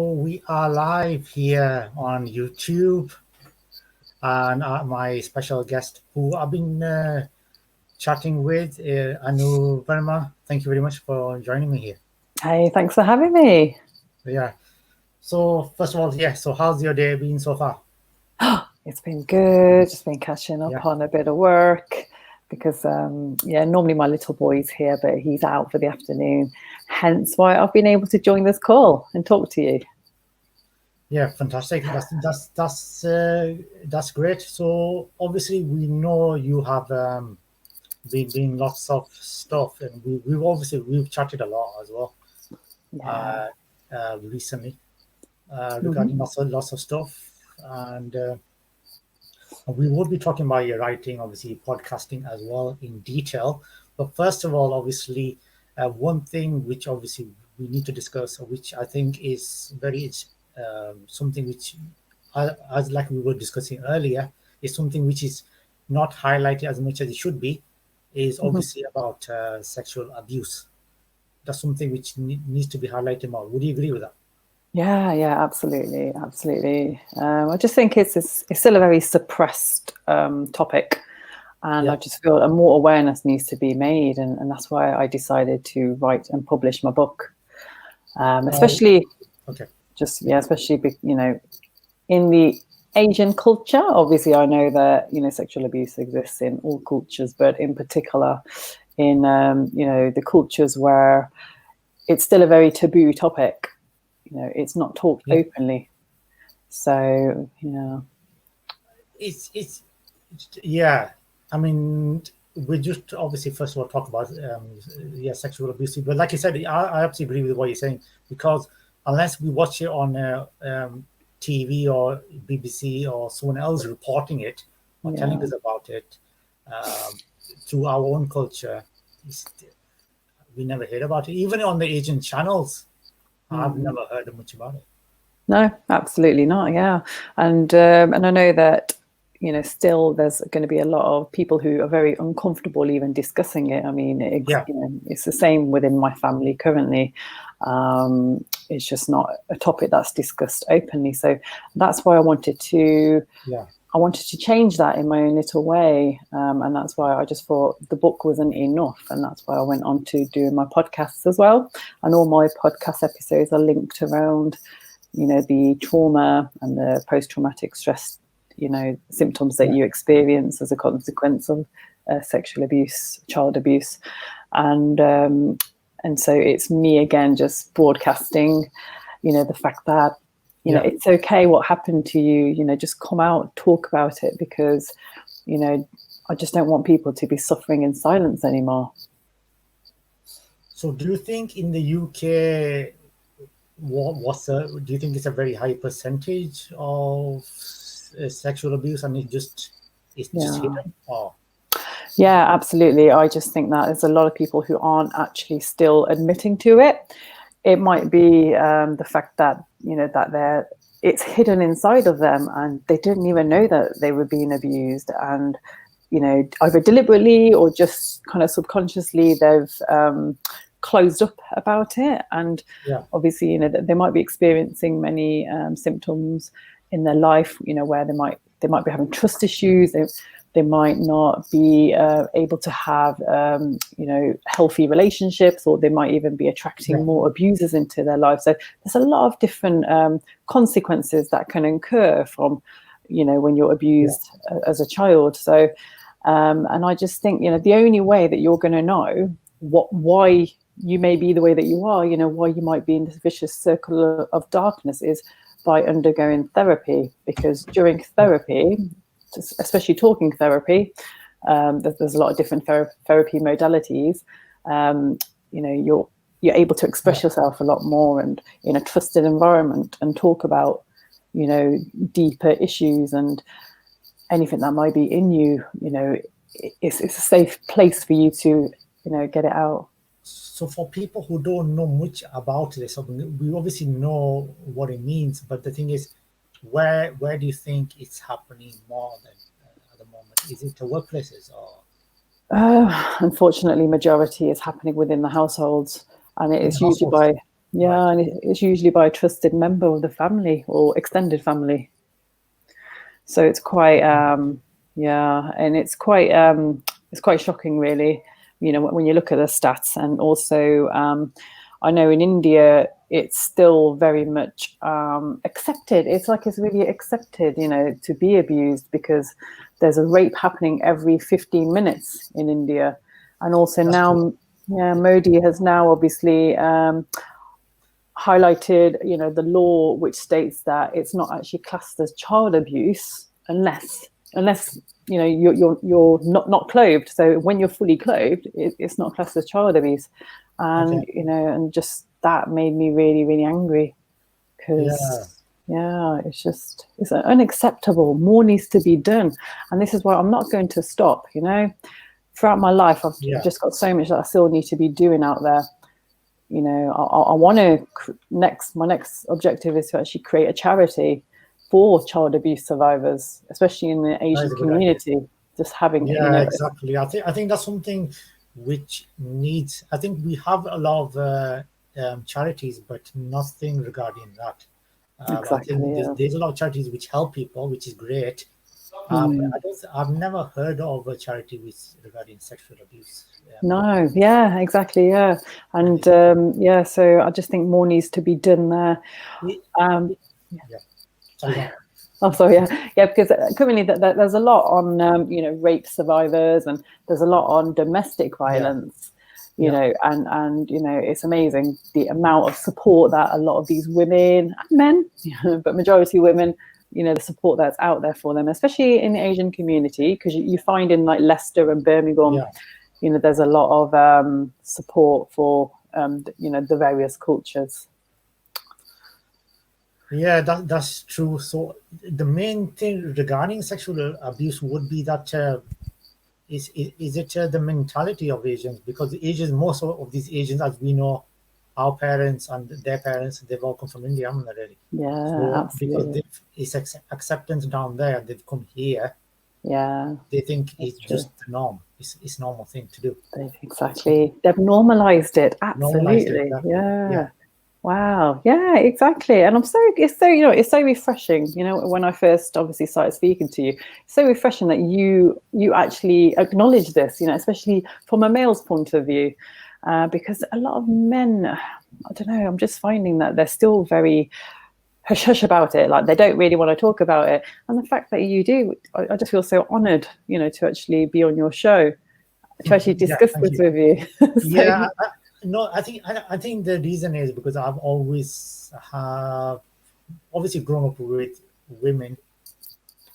So we are live here on YouTube, and my special guest who I've been chatting with, Anu Verma. Thank you very much for joining me here. Hey, thanks for having me. Yeah. So first of all, yeah. So how's your day been so far? It's been good. Just been catching up Yeah. on a bit of work because, normally my little boy's here, but he's out for the afternoon. Hence why I've been able to join this call and talk to you. Yeah, fantastic. That's great. So obviously we know you have been doing lots of stuff, and we've chatted a lot as well Yeah. recently Mhm. regarding lots of stuff, and we will be talking about your writing, obviously podcasting as well in detail. But first of all, obviously, one thing which obviously we need to discuss, which I think is very something which, as like we were discussing earlier, is something which is not highlighted as much as it should be, is Mhm. obviously about sexual abuse. That's something which needs to be highlighted more. Would you agree with that? Yeah, absolutely, absolutely. I just think it's still a very suppressed topic, and Yeah. I just feel more awareness needs to be made, and that's why I decided to write and publish my book. Oh, Especially okay. especially in the Asian culture. Obviously, I know that sexual abuse exists in all cultures, but in particular in the cultures where it's still a very taboo topic. It's not talked Yeah. openly. So It's yeah. I mean, we just obviously first of all talk about yeah, sexual abuse, but like you said, I absolutely agree with what you're saying, because unless we watch it on TV or BBC or someone else reporting it or telling yeah. us about it um, through our own culture, it's, we never heard about it. Even on the Asian channels, I've Mm. never heard much about it. No, absolutely not. Yeah, and I know that still there's going to be a lot of people who are very uncomfortable even discussing it. I mean, Yeah, it's the same within my family currently. It's just not a topic that's discussed openly. So that's why yeah, I wanted to change that in my own little way, and that's why I just thought the book wasn't enough, and that's why I went on to doing my podcasts as well. And all my podcast episodes are linked around the trauma and the post-traumatic stress symptoms that yeah, you experience as a consequence of sexual abuse, child abuse. And so it's me again just broadcasting the fact that yeah. it's okay what happened to you, just come out, talk about it, because I just don't want people to be suffering in silence anymore. So, do you think in the UK, do you think it's a very high percentage of sexual abuse, and it's just Yeah. hidden? Or Yeah, absolutely. I just think that there's a lot of people who aren't actually still admitting to it. It might be the fact that that it's hidden inside of them, and they didn't even know that they were being abused, and either deliberately or just kind of subconsciously they've closed up about it. And yeah, obviously, they might be experiencing many symptoms in their life, where they might be having trust issues. They might not be able to have healthy relationships, or they might even be yeah, attracting more abusers into their life. So there's a lot of different consequences that can occur from when you're yeah. abused as a child. So and I just think the only way that you're going to know why you may be the way that you are, why you might be in this vicious circle of darkness, is by undergoing therapy. Because during therapy, especially talking therapy, there's a lot of different therapy modalities. You're able to express yourself a lot more and in a trusted environment and talk about deeper issues and anything that might be in you. It's a safe place for you to get it out. So, for people who don't know much about this, I mean, we obviously know what it means, but the thing is, where do you think it's happening more than at the moment? Is it the workplaces or Unfortunately, majority is happening within the households, and it in the is usually households? Yeah, Right. and it's usually by a trusted member of the family or extended family. So it's quite, yeah, and it's quite shocking, really. You know, when you look at the stats, and also, I know in India it's still very much accepted. It's like it's really accepted, you know, to be abused because there's a rape happening every 15 minutes in India, and also That's true. now, yeah, Modi has now obviously highlighted, you know, the law which states that it's not actually classed as child abuse unless you know you're not clothed. So when you're fully clothed, it's not classed as child abuse, Okay. and you know, and just that made me really really angry Yeah. because yeah, it's unacceptable. More needs to be done, and this is why I'm not going to stop. You know, throughout my life, I've Yeah. just got so much that I still need to be doing out there. You know, I want to my next objective is to actually create a charity for child abuse survivors, especially in the That Asian is a good idea. community. Just having, you Yeah, know, exactly. I think that's something which needs. I think we have a lot of charities, but nothing regarding that. I exactly, think there's, yeah. there's a lot of charities which help people, which is great. But Mm. I've never heard of a charity which regarding sexual abuse. No, yeah, exactly, yeah, and It- yeah. So I just think more needs to be done there. it- Um, yeah. Sorry, go on. Oh, sorry, yeah, yeah, because currently there's a lot on, you know, rape survivors, and there's a lot on domestic Yeah. violence, you Yeah. know, and you know, it's amazing the amount of support that a lot of these women and men, but majority women, you know, the support that's out there for them, especially in the Asian community, because you find in like Leicester and Birmingham, Yeah. you know, there's a lot of support for, you know, the various cultures. Yeah, that's true. So the main thing regarding sexual abuse would be that is it the mentality of Asians? Because the Asians, most of these Asians, as we know, our parents and their parents, they've all come from India, haven't they, really? Yeah, So because absolutely. it's acceptance down there, they've come here. Yeah, They think that's it's true. just the norm. It's normal thing to do. So Exactly. They've normalized it. normalized it, Absolutely. exactly. Yeah, Yeah. Wow. Yeah, exactly. And it's so, you know, it's so refreshing, you know, when I first obviously started speaking to you, it's so refreshing that you actually acknowledge this, you know, especially from a male's point of view. Because a lot of men, I don't know, I'm just finding that they're still very hush hush about it. Like they don't really want to talk about it. And the fact that you do, I just feel so honored, you know, to actually be on your show, to actually yeah. discuss Thank this you. with you. So Yeah, no, I think the reason is because I've always have obviously grown up with women,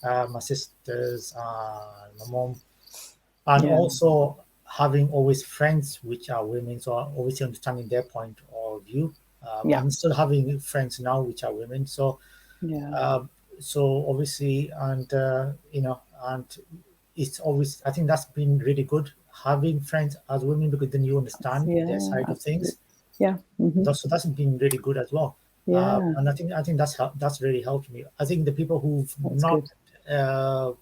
my sisters, my mom, and yeah, also having always friends which are women, so obviously understanding their point of view, yeah, and still having friends now which are women. So, yeah, um, so obviously, and and it's always. I think that's been really good having friends as women because then you understand their yeah, side of absolutely. things. Yeah, So that's been really good as well. yeah, And I think that's really helped me. I think the people who've that's not good. uh,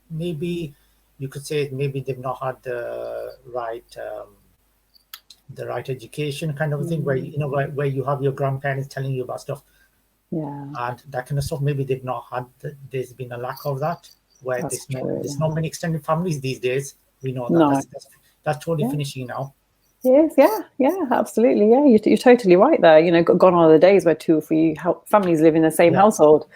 maybe you could say maybe they've not had the right education kind of a thing where Mm, you know where you have your grandparents telling you about stuff yeah, and that kind of stuff. Maybe they've not had there's been a lack of that where that's there's true. not many extended families these days. We know that No, that's totally yeah, finishing now. yes, yeah, yeah, absolutely. Yeah, you're totally right there. You know, gone are the days where two or three families live in the same Yeah, household.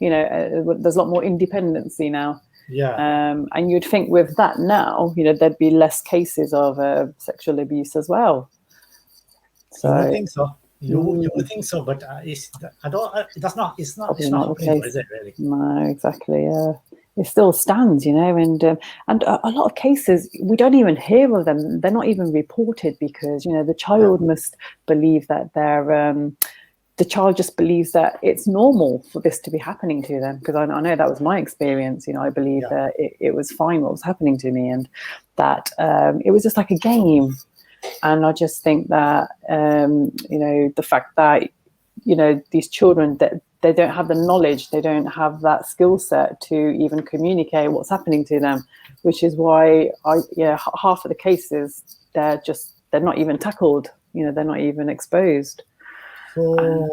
You know, there's a lot more independency now. yeah. And you'd think with that now, you know, there'd be less cases of sexual abuse as well. You would So, think so. You would mm, think so, but I don't. That's not. probably It's not not the happening though, case. is it? Really? No, exactly. Yeah, it still stands, you know, and a lot of cases we don't even hear of them. They're not even reported because you know the Yeah, child must believe that the child just believes that it's normal for this to be happening to them. Because I know that was my experience. You know, I believe yeah, that it was fine what was happening to me, and that it was just like a game. And I just think that you know the fact that you know these children that they don't have the knowledge, they don't have that skill set to even communicate what's happening to them, which is why half of the cases they're not even tackled, you know, they're not even exposed. So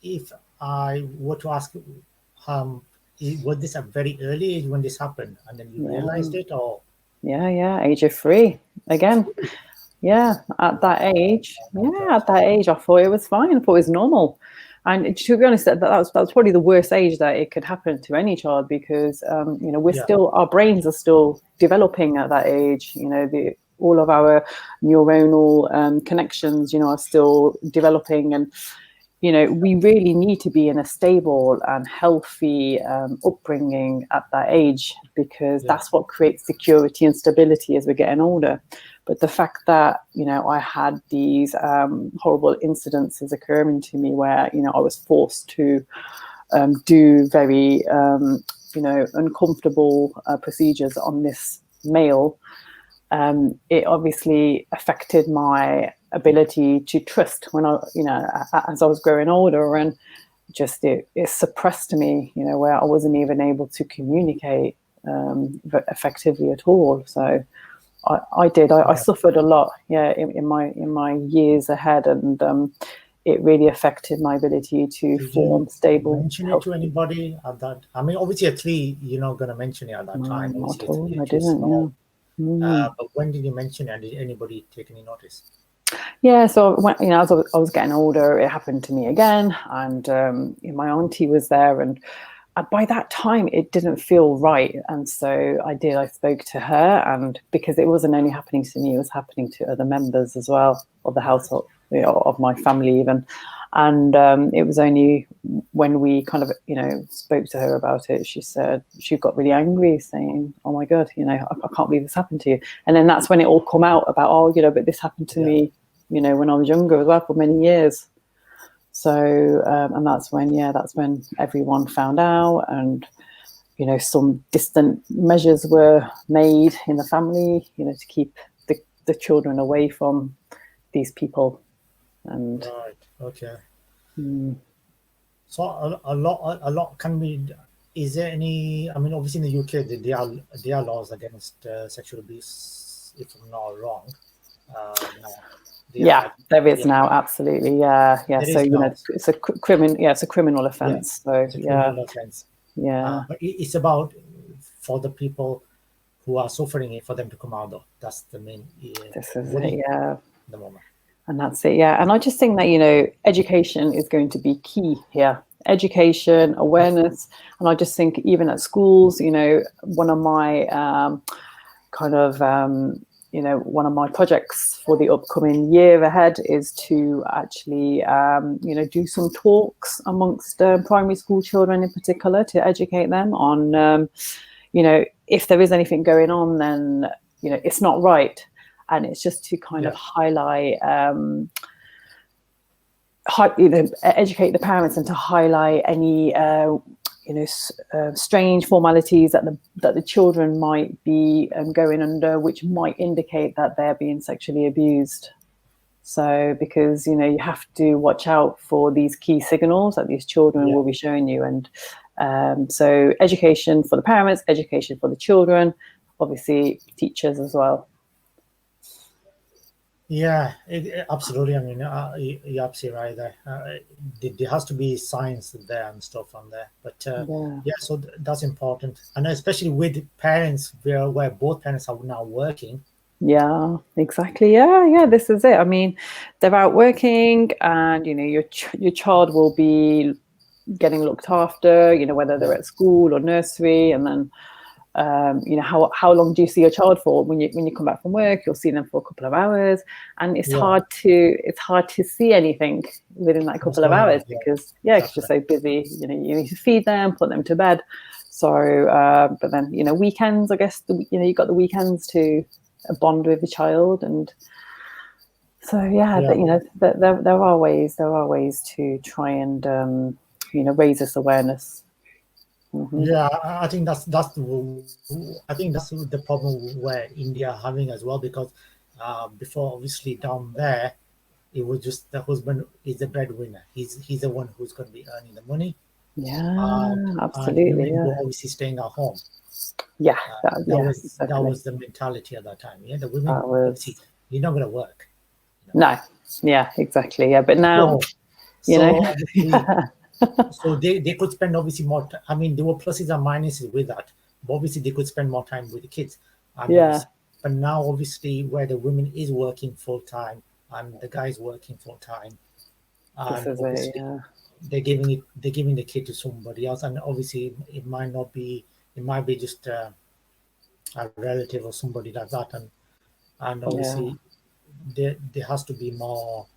if I were to ask, um, was this a very early age when this happened, and then you realized Yeah, it, or yeah, age of 3 again. Yeah, at that age, oh my I thought it was fine. I thought it was normal. And to be honest, that's probably the worst age that it could happen to any child, because we're yeah, still, our brains are still developing at that age. All of our neuronal connections, are still developing, and we really need to be in a stable and healthy upbringing at that age, because yeah, that's what creates security and stability as we're getting older. But the fact that, I had these horrible incidences occurring to me where, I was forced to do very, uncomfortable procedures on this male, it obviously affected my ability to trust when as I was growing older, and just it suppressed me, where I wasn't even able to communicate effectively at all. So I yeah. suffered a lot, in my years ahead, and it really affected my ability to Did form you stable, mention it to healthy. anybody at that? I mean, obviously at 3, you're not going to mention it at that No, time. not Obviously, at all. you're I too didn't. small. Yeah. Mm. But when did you mention it? And did anybody take any notice? Yeah, so when, as I was getting older, it happened to me again, and my auntie was there, and by that time it didn't feel right, and so I spoke to her, and because it wasn't only happening to me, it was happening to other members as well of the Right. household, of my family even. And it was only when we kind of spoke to her about it, she got really angry, saying, oh my god, I can't believe this happened to you. And then that's when it all come out about, but this happened to Yeah. me, when I was younger as well, for many years. So and that's when everyone found out, and some distant measures were made in the family, to keep the children away from these people. And Right. Okay. mm, So a lot can be. Is there any? I mean, obviously in the UK, there are laws against sexual abuse. If I'm not wrong, now they are. yeah, there is Yeah, now, absolutely, yeah. there So is now. it's a criminal, it's a criminal Yeah, offence. So it's a criminal offense. yeah, But it's about for the people who are suffering it for them to come out. Though that's the main this is it. worry Yeah. at the moment. And that's it, yeah. And I just think that, education is going to be key here. Education, Yeah, awareness. And I just think even at schools, one of my one of my projects for the upcoming year ahead is to actually, do some talks amongst primary school children in particular, to educate them on, if there is anything going on, then, it's not right. And it's just to kind of yeah, highlight, educate the parents, and to highlight any strange formalities that the children might be going under, which might indicate that they're being sexually abused. So because you have to watch out for these key signals that these children yeah. will be showing you. And so education for the parents, education for the children, obviously teachers as well. Yeah, absolutely. I mean, you're absolutely right there. There has to be science there and stuff on there. But Yeah. yeah, so that's important. And especially with parents where both parents are now working. Yeah, exactly. Yeah, this is it. I mean, they're out working, and your child will be getting looked after, whether they're Yeah, at school or nursery. And then how long do you see your child for? When you come back from work, you'll see them for a couple of hours, and it's yeah, hard to see anything within that what's couple of going hours, on? Yeah, because that's you're right. so busy. You need to feed them, put them to bed. So but then weekends, I guess, you've got the weekends to bond with the child. And so yeah, Yeah, there are ways to try and raise this awareness. Hmm. yeah. I think I think that's the problem where India are having as well, because before, obviously down there, it was just the husband is the breadwinner. He's the one who's going to be earning the money, Yeah, and absolutely. women Yeah, were obviously staying at home. yeah, That yeah, was certainly. the mentality at that time. Yeah, the women That obviously was you're not going to work. No. Yeah, exactly. Yeah, but now, So, you know, so obviously, so they could spend obviously more. I mean, there were pluses and minuses with that. But obviously, they could spend more time with the kids, and yeah, obviously, but now obviously, where the woman is working full time and the guy's working full time, this and is it. obviously Yeah, they're giving the kid to somebody else, and obviously it might not be, it might be just a relative or somebody like that, and yeah, obviously there has to be more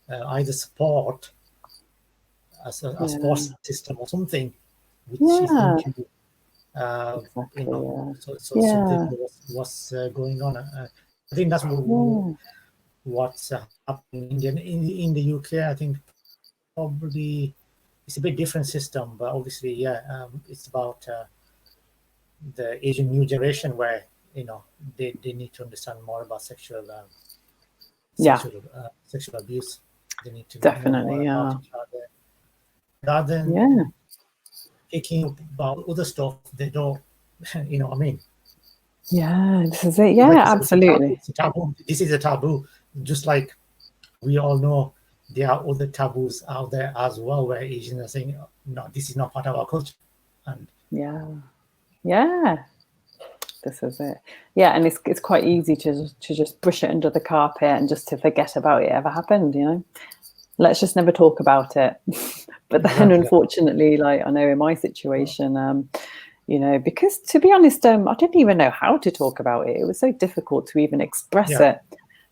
either support as a support yeah, system or something which is going yeah, to uh, you exactly. know, Yeah, so something yeah, what's going on. I think that's yeah, what's happening in India. In the UK, I think probably it's a bit different system, but obviously, yeah, it's about the Asian new generation where they need to understand more about yeah, sexual abuse. They need to know more definitely. about Yeah, it rather yeah, than thinking about other stuff. They don't, you know what I mean? yeah. This is it. Like Yeah, you said, it's a taboo. absolutely. It's a taboo. This is a taboo. Just like we all know, there are other taboos out there as well, where Asians are saying, "No, this is not part of our culture." And Yeah, yeah. This is it. Yeah, and it's quite easy to just brush it under the carpet and just to forget about it ever happened. Let's just never talk about it. But then, exactly, unfortunately, like I know in my situation, because to be honest, I didn't even know how to talk about it. It was so difficult to even express yeah, it.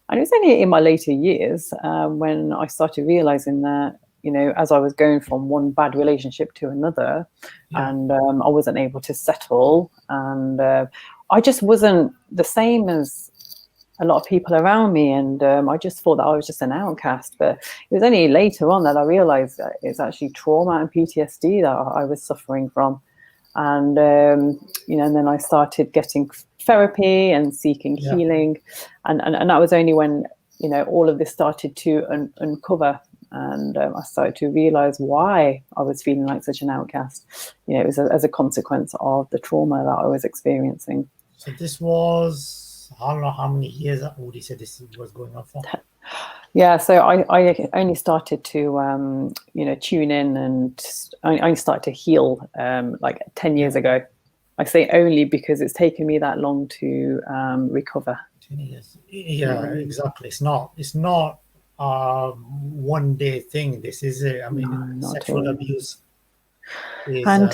And it was only in my later years when I started realizing that, as I was going from one bad relationship to another, yeah, and I wasn't able to settle, and I just wasn't the same as a lot of people around me. And I just thought that I was just an outcast. But it was only later on that I realized that it's actually trauma and PTSD that I was suffering from. And and then I started getting therapy and seeking yeah. healing, and that was only when all of this started to uncover, and I started to realize why I was feeling like such an outcast. It was as a consequence of the trauma that I was experiencing. So this was, I don't know how many years would you say this was going on for? Yeah, so I only started to tune in, and I only started to heal like 10 Yeah, years ago. I say only because it's taken me that long to recover. 20 years. Yeah, Mm, exactly. It's not a one day thing. This is I no, mean, not at sexual all. abuse is And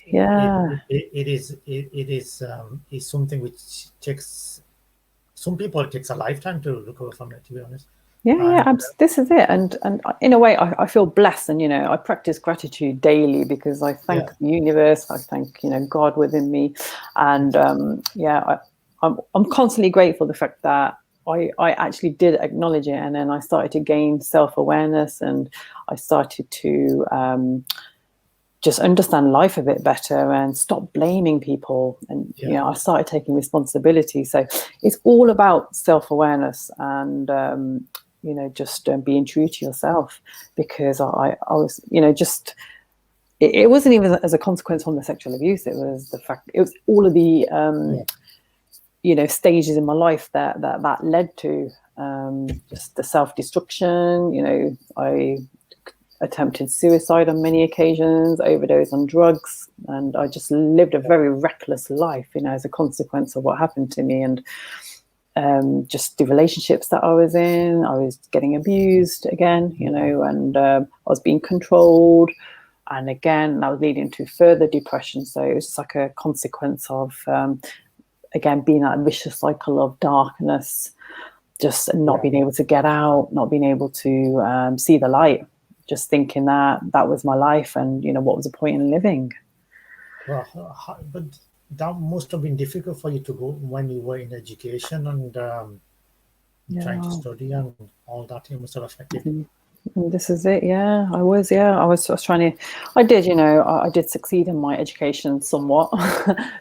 yeah, is something which takes some people, it takes a lifetime to recover from it, to be honest. yeah. And This is it. And in a way, I feel blessed, and I practice gratitude daily because I yeah, thank the universe, I thank God within me, and I'm constantly grateful the fact that I actually did acknowledge it, and then I started to gain self-awareness, and I started to just understand life a bit better and stop blaming people. And yeah, I started taking responsibility. So it's all about self-awareness and just being true to yourself, because I was just it wasn't even as a consequence from the sexual abuse. It was the fact, it was all of the yeah, stages in my life that led to just the self-destruction. I attempted suicide on many occasions, overdosed on drugs, and I just lived a very reckless life, as a consequence of what happened to me. And just the relationships that I was in, I was getting abused again, and I was being controlled. And again, that was leading to further depression. So it was just like a consequence of, again, being that vicious cycle of darkness, just not yeah. being able to get out, not being able to see the light, just thinking that that was my life, and what was the point in living? Well, but that must have been difficult for you to go when you were in education and trying to Yeah. study and all that. It must have affected. Mhm. And this is it. Yeah, I was trying to, I did, I did succeed in my education somewhat,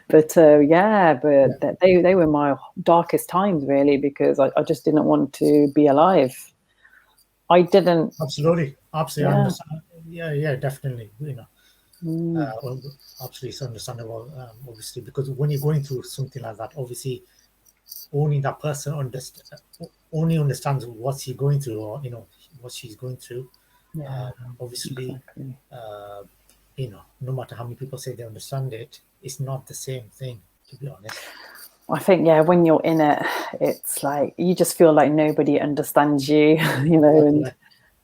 but yeah, Yeah, but they were my darkest times, really, because I just didn't want to be alive. I didn't. absolutely, absolutely. I Yeah. understand. Yeah, yeah, definitely. Mm, Well, absolutely, it's understandable. Obviously, because when you're going through something like that, obviously, only that person only understands what he's going through, or what she's going through. Yeah, Obviously, exactly. no matter how many people say they understand it, it's not the same thing, to be honest. I think, yeah, when you're in it, it's like you just feel like nobody understands you, and Exactly.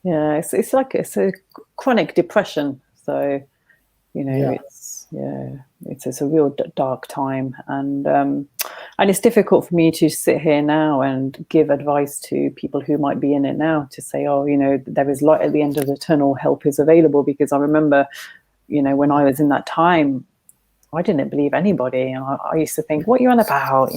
yeah, it's like it's a chronic depression. So, Yeah, it's a real dark time, and it's difficult for me to sit here now and give advice to people who might be in it now to say, oh, there is light at the end of the tunnel, help is available. Because I remember, when I was in that time, I didn't believe anybody, and I used to think, what are you on about,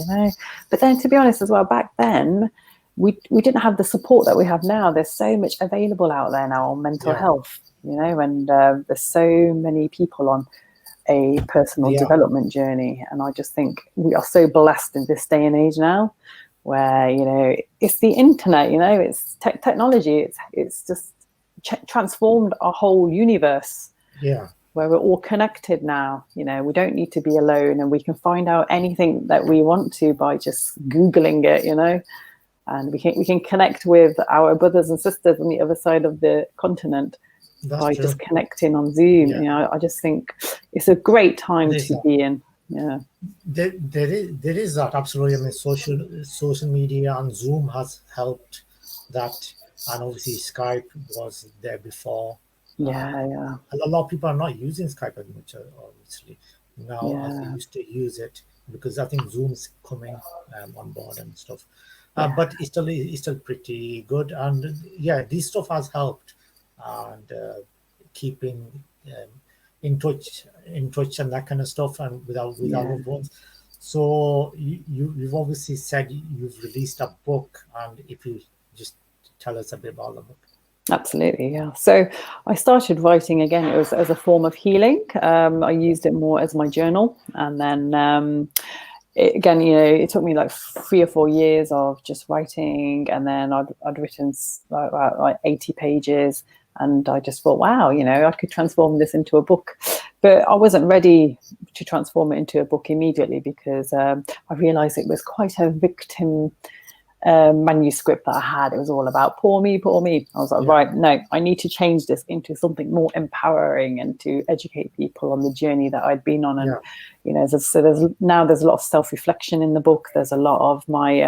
But then, to be honest, as well, back then, we didn't have the support that we have now. There's so much available out there now on mental yeah, health, and there's so many people on a personal yeah. development journey, and I just think we are so blessed in this day and age now, where it's the internet, it's technology, it's just transformed our whole universe, Yeah, where we're all connected now. We don't need to be alone, and we can find out anything that we want to by just Googling it, and we can connect with our brothers and sisters on the other side of the continent that's by true. just connecting on Zoom. Yeah, I just think it's a great time there's to that. be in. Yeah. There is that, absolutely. I mean, social media and Zoom has helped that, and obviously Skype was there before. Uh, Yeah, yeah, a lot of people are not using Skype as much, obviously, now as they yeah, used to use it, because I think Zoom's coming on board and stuff. yeah, But it's still pretty good, and yeah, this stuff has helped, and keeping um, in touch and that kind of stuff, and with our yeah. loved ones. So you've obviously said you've released a book, and if you just tell us a bit about the book. Absolutely, yeah. So I started writing again. It was as a form of healing. I used it more as my journal, and then again, it took me like 3 or 4 years of just writing, and then I'd written like 80 pages, and I just thought, wow, I could transform this into a book. But I wasn't ready to transform it into a book immediately, because I realized it was quite a victim manuscript that I had. It was all about poor me, poor me. I was like, Yeah, right, no, I need to change this into something more empowering and to educate people on the journey that I'd been on. And yeah, there's a lot of self-reflection in the book. There's a lot of my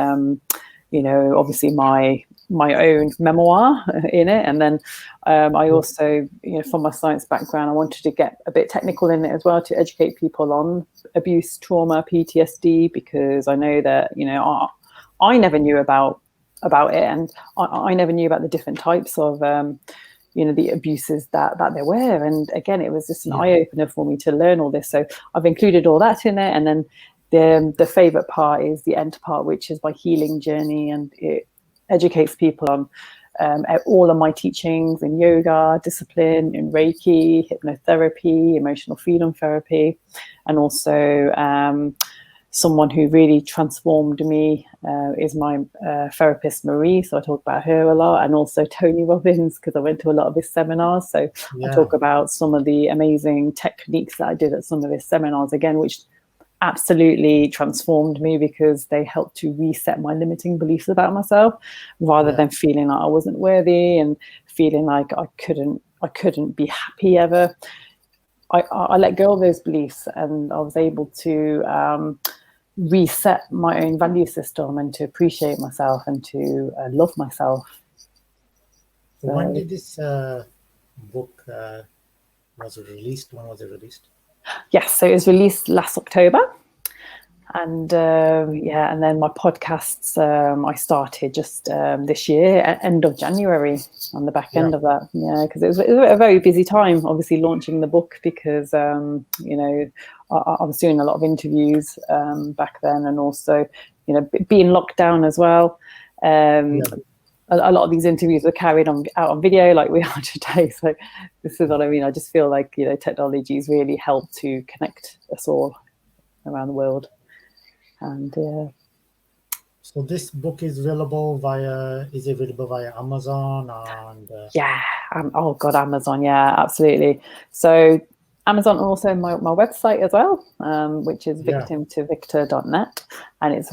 obviously my own memoir in it, and then I yeah, also, from my science background, I wanted to get a bit technical in it as well to educate people on abuse, trauma, PTSD, because I know that I never knew about it, and I never knew about the different types of the abuses that there were. And again, it was just an yeah, eye opener for me to learn all this. So I've included all that in it, and then the favorite part is the end part, which is my healing journey, and it educates people on all of my teachings in yoga, discipline, in Reiki, hypnotherapy, emotional freedom therapy, and also someone who really transformed me is my therapist, Marie. So I talk about her a lot, and also Tony Robbins, because I went to a lot of his seminars. So I yeah, talk about some of the amazing techniques that I did at some of his seminars again, which absolutely transformed me, because they helped to reset my limiting beliefs about myself, rather yeah, than feeling like I wasn't worthy and feeling like I couldn't be happy ever. I let go of those beliefs, and I was able to reset my own value system, and to appreciate myself, and to love myself. So when So did this book was it released? When was it released? yes, so it was released last October. And yeah, and then my podcasts I started just this year, end of January, on the back Yeah, end of that. Yeah, because it was a very busy time, obviously launching the book, because I was doing a lot of interviews back then, and also being locked down as well. Um, yeah. a lot of these interviews were carried on out on video, like we are today. So this is what I mean. I just feel like technology's really helped to connect us all around the world. And So this book is available via Amazon and yeah, oh god, Amazon, yeah, absolutely. So Amazon, also my website as well, which is Yeah. victimtovictor.net, and it's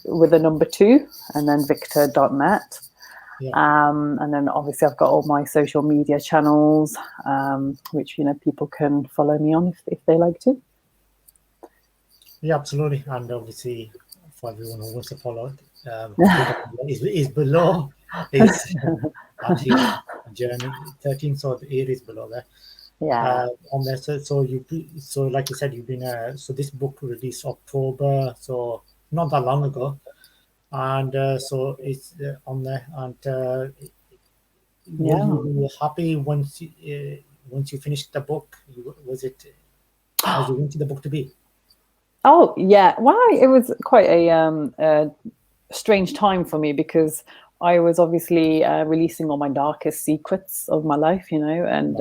with a number 2 and then victor.net. Yeah. And then obviously I've got all my social media channels, which people can follow me on if they like to. Yeah, absolutely. And obviously, for everyone who wants to follow it, Twitter is below. It's actually Journey 13, so it is below there. Yeah. On there, so like you said, you've been so this book released October, so not that long ago, and so it's on there. And were Yeah. you happy once you finished the book? Was it as you wanted the book to be? Oh yeah. Wow. It was quite a strange time for me because I was obviously releasing all my darkest secrets of my life, and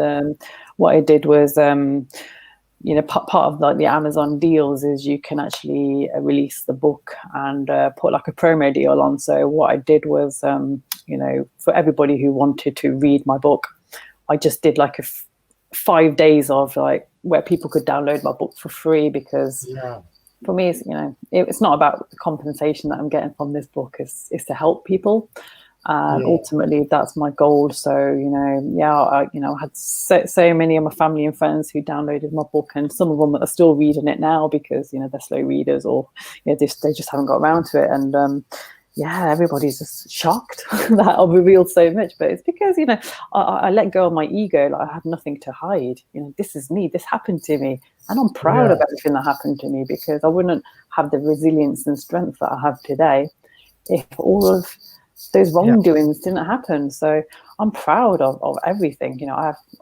what I did was, part of like the Amazon deals is you can actually release the book and put like a promo deal on. So what I did was, for everybody who wanted to read my book, I just did like 5 days of like where people could download my book for free, because Yeah, for me, it's not about the compensation that I'm getting from this book. Is to help people. yeah, Ultimately, that's my goal. So, I had so many of my family and friends who downloaded my book, and some of them are still reading it now because they're slow readers, or they just haven't got around to it. And everybody's just shocked that I've revealed so much. But it's because I let go of my ego. Like, I have nothing to hide. This is me. This happened to me, and I'm proud yeah, of everything that happened to me, because I wouldn't have the resilience and strength that I have today if all of those yeah, wrongdoings didn't happen. So I'm proud of everything.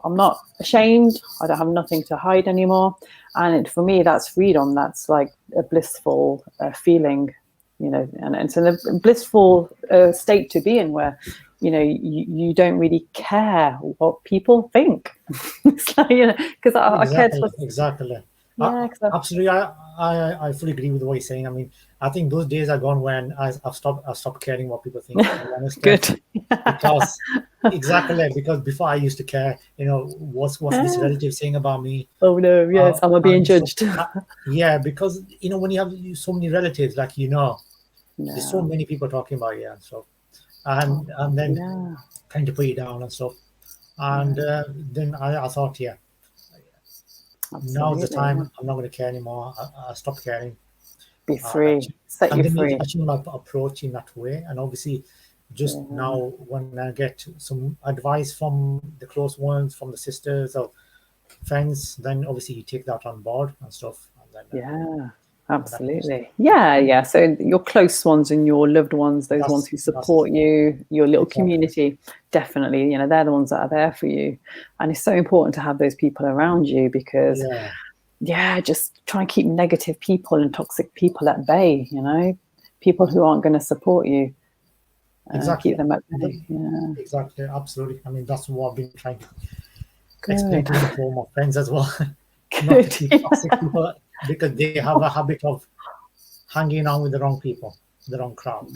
I'm not ashamed. I don't have nothing to hide anymore. And for me, that's freedom. That's like a blissful feeling, and it's a blissful state to be in, where you don't really care what people think. It's like, because I cared for. exactly. Yeah, Absolutely, I fully agree with what you're saying. I mean, I think those days are gone when I've stopped caring what people think. To be honest, good. because because before I used to care. What's this relative saying about me? Oh no, yes, am I being And so judged? yeah, because when you have so many relatives, like there's so Yeah. many people talking about you and stuff, and then Yeah, trying to put you down and stuff. And yeah, then I thought, yeah, now's the absolutely. Yeah. time. I'm not going to care anymore. I stopped caring. Be I free, set and you then you free. actually my approach in that way. And obviously, just now Yeah, when I get some advice from the close ones, from the sisters or friends, then obviously you take that on board and stuff. yeah, And then that goes. absolutely. Yeah, yeah. So your close ones and your loved ones, those ones who That's support you, your little exactly. community, definitely, they're the ones that are there for you. And it's so important to have those people around you, because, Yeah, yeah, just try and keep negative people and toxic people at bay, people who aren't going to support you, keep exactly. them at The- bay. Yeah, Exactly. Absolutely. I mean, that's what I've been trying to explain good. to all my friends as well. Not to Good. keep toxic people because they have a habit of hanging out with the wrong people, the wrong crowd.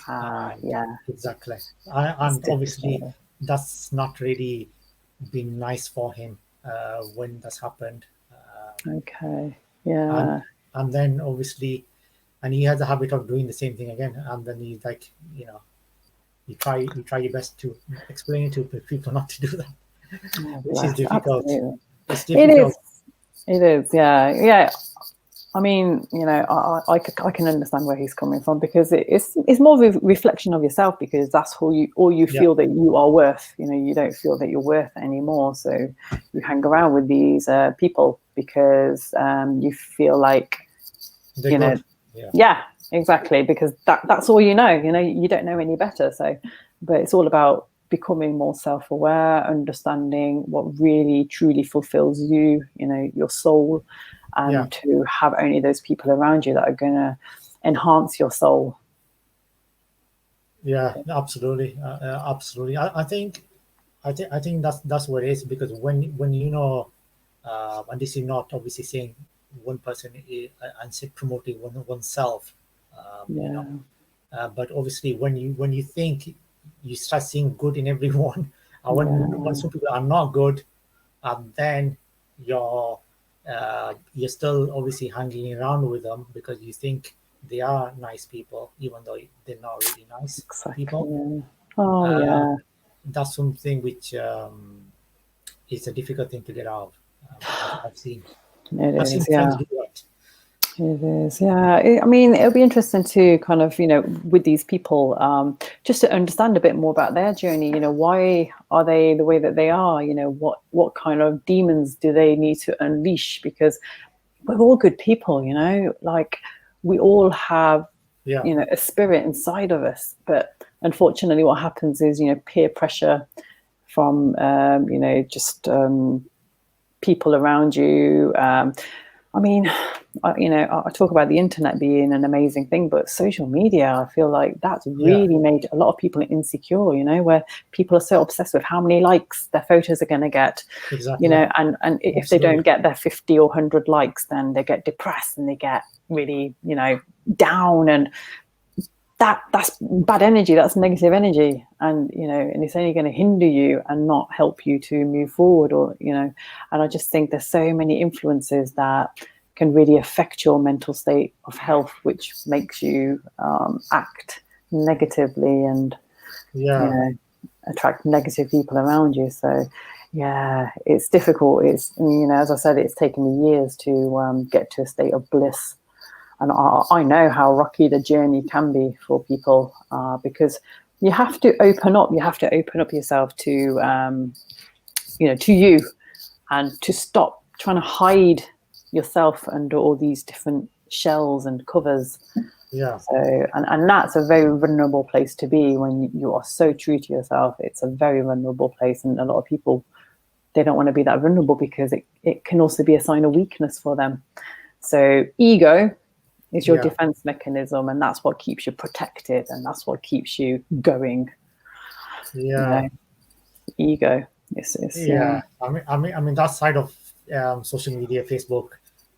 And Yeah, exactly. it's And good to obviously, say. that's not really been nice for him when that's happened. Okay. And Yeah. and then obviously, and he has a habit of doing the same thing again. And then he's like, you try your best to explain to people not to do that, Oh, which is bless. difficult. Absolutely. It's It is. difficult. It is. Yeah. Yeah. I mean, I can understand where he's coming from, because it's more of a reflection of yourself, because that's all you Yeah, feel that you are worth. You don't feel that you're worth it anymore. So you hang around with these people because you feel like, they're you know, good. Yeah, yeah, exactly, because that's all you don't know any better. So, but it's all about becoming more self-aware, understanding what really truly fulfills you, your soul, yeah, and to have only those people around you that are going to enhance your soul. yeah. Absolutely, absolutely. I think that's what it is, because when and this is not obviously saying one person and say promoting oneself, um, you know, Yeah, but obviously when you think you start seeing good in everyone, and when yeah, some people are not good, and then you're still obviously hanging around with them because you think they are nice people, even though they're not really nice Exactly. people. Yeah. Oh Uh, yeah, that's something which is a difficult thing to get out of. I've seen. it I've is. seen Yeah. friends do that. It is, yeah. I mean, it'll be interesting to kind of, with these people, just to understand a bit more about their journey. Why are they the way that they are? What kind of demons do they need to unleash? Because we're all good people, like we all have, Yeah, a spirit inside of us. But unfortunately, what happens is, peer pressure from, just people around you. I mean, I talk about the internet being an amazing thing, but social media, I feel like that's yeah, really made a lot of people insecure, where people are so obsessed with how many likes their photos are going to get, exactly. and if they don't Absolutely. get their 50 or 100 likes, then they get depressed and they get really, down. And that's bad energy, that's negative energy, and it's only going to hinder you and not help you to move forward, and I just think there's so many influences that can really affect your mental state of health, which makes you act negatively and you Yeah, know attract negative people around you. So yeah, it's difficult. As I said, it's taken me years to get to a state of bliss, and I know how rocky the journey can be for people, because you have to open up. You have to open up yourself to you, and to stop trying to hide yourself under all these different shells and covers. yeah, So, and that's a very vulnerable place to be when you are so true to yourself. It's a very vulnerable place, and a lot of people, they don't want to be that vulnerable because it can also be a sign of weakness for them. So ego is your yeah, defense mechanism, and that's what keeps you protected, and that's what keeps you going. You yeah, know, ego. It's yeah. yeah. I mean that side of social media, Facebook,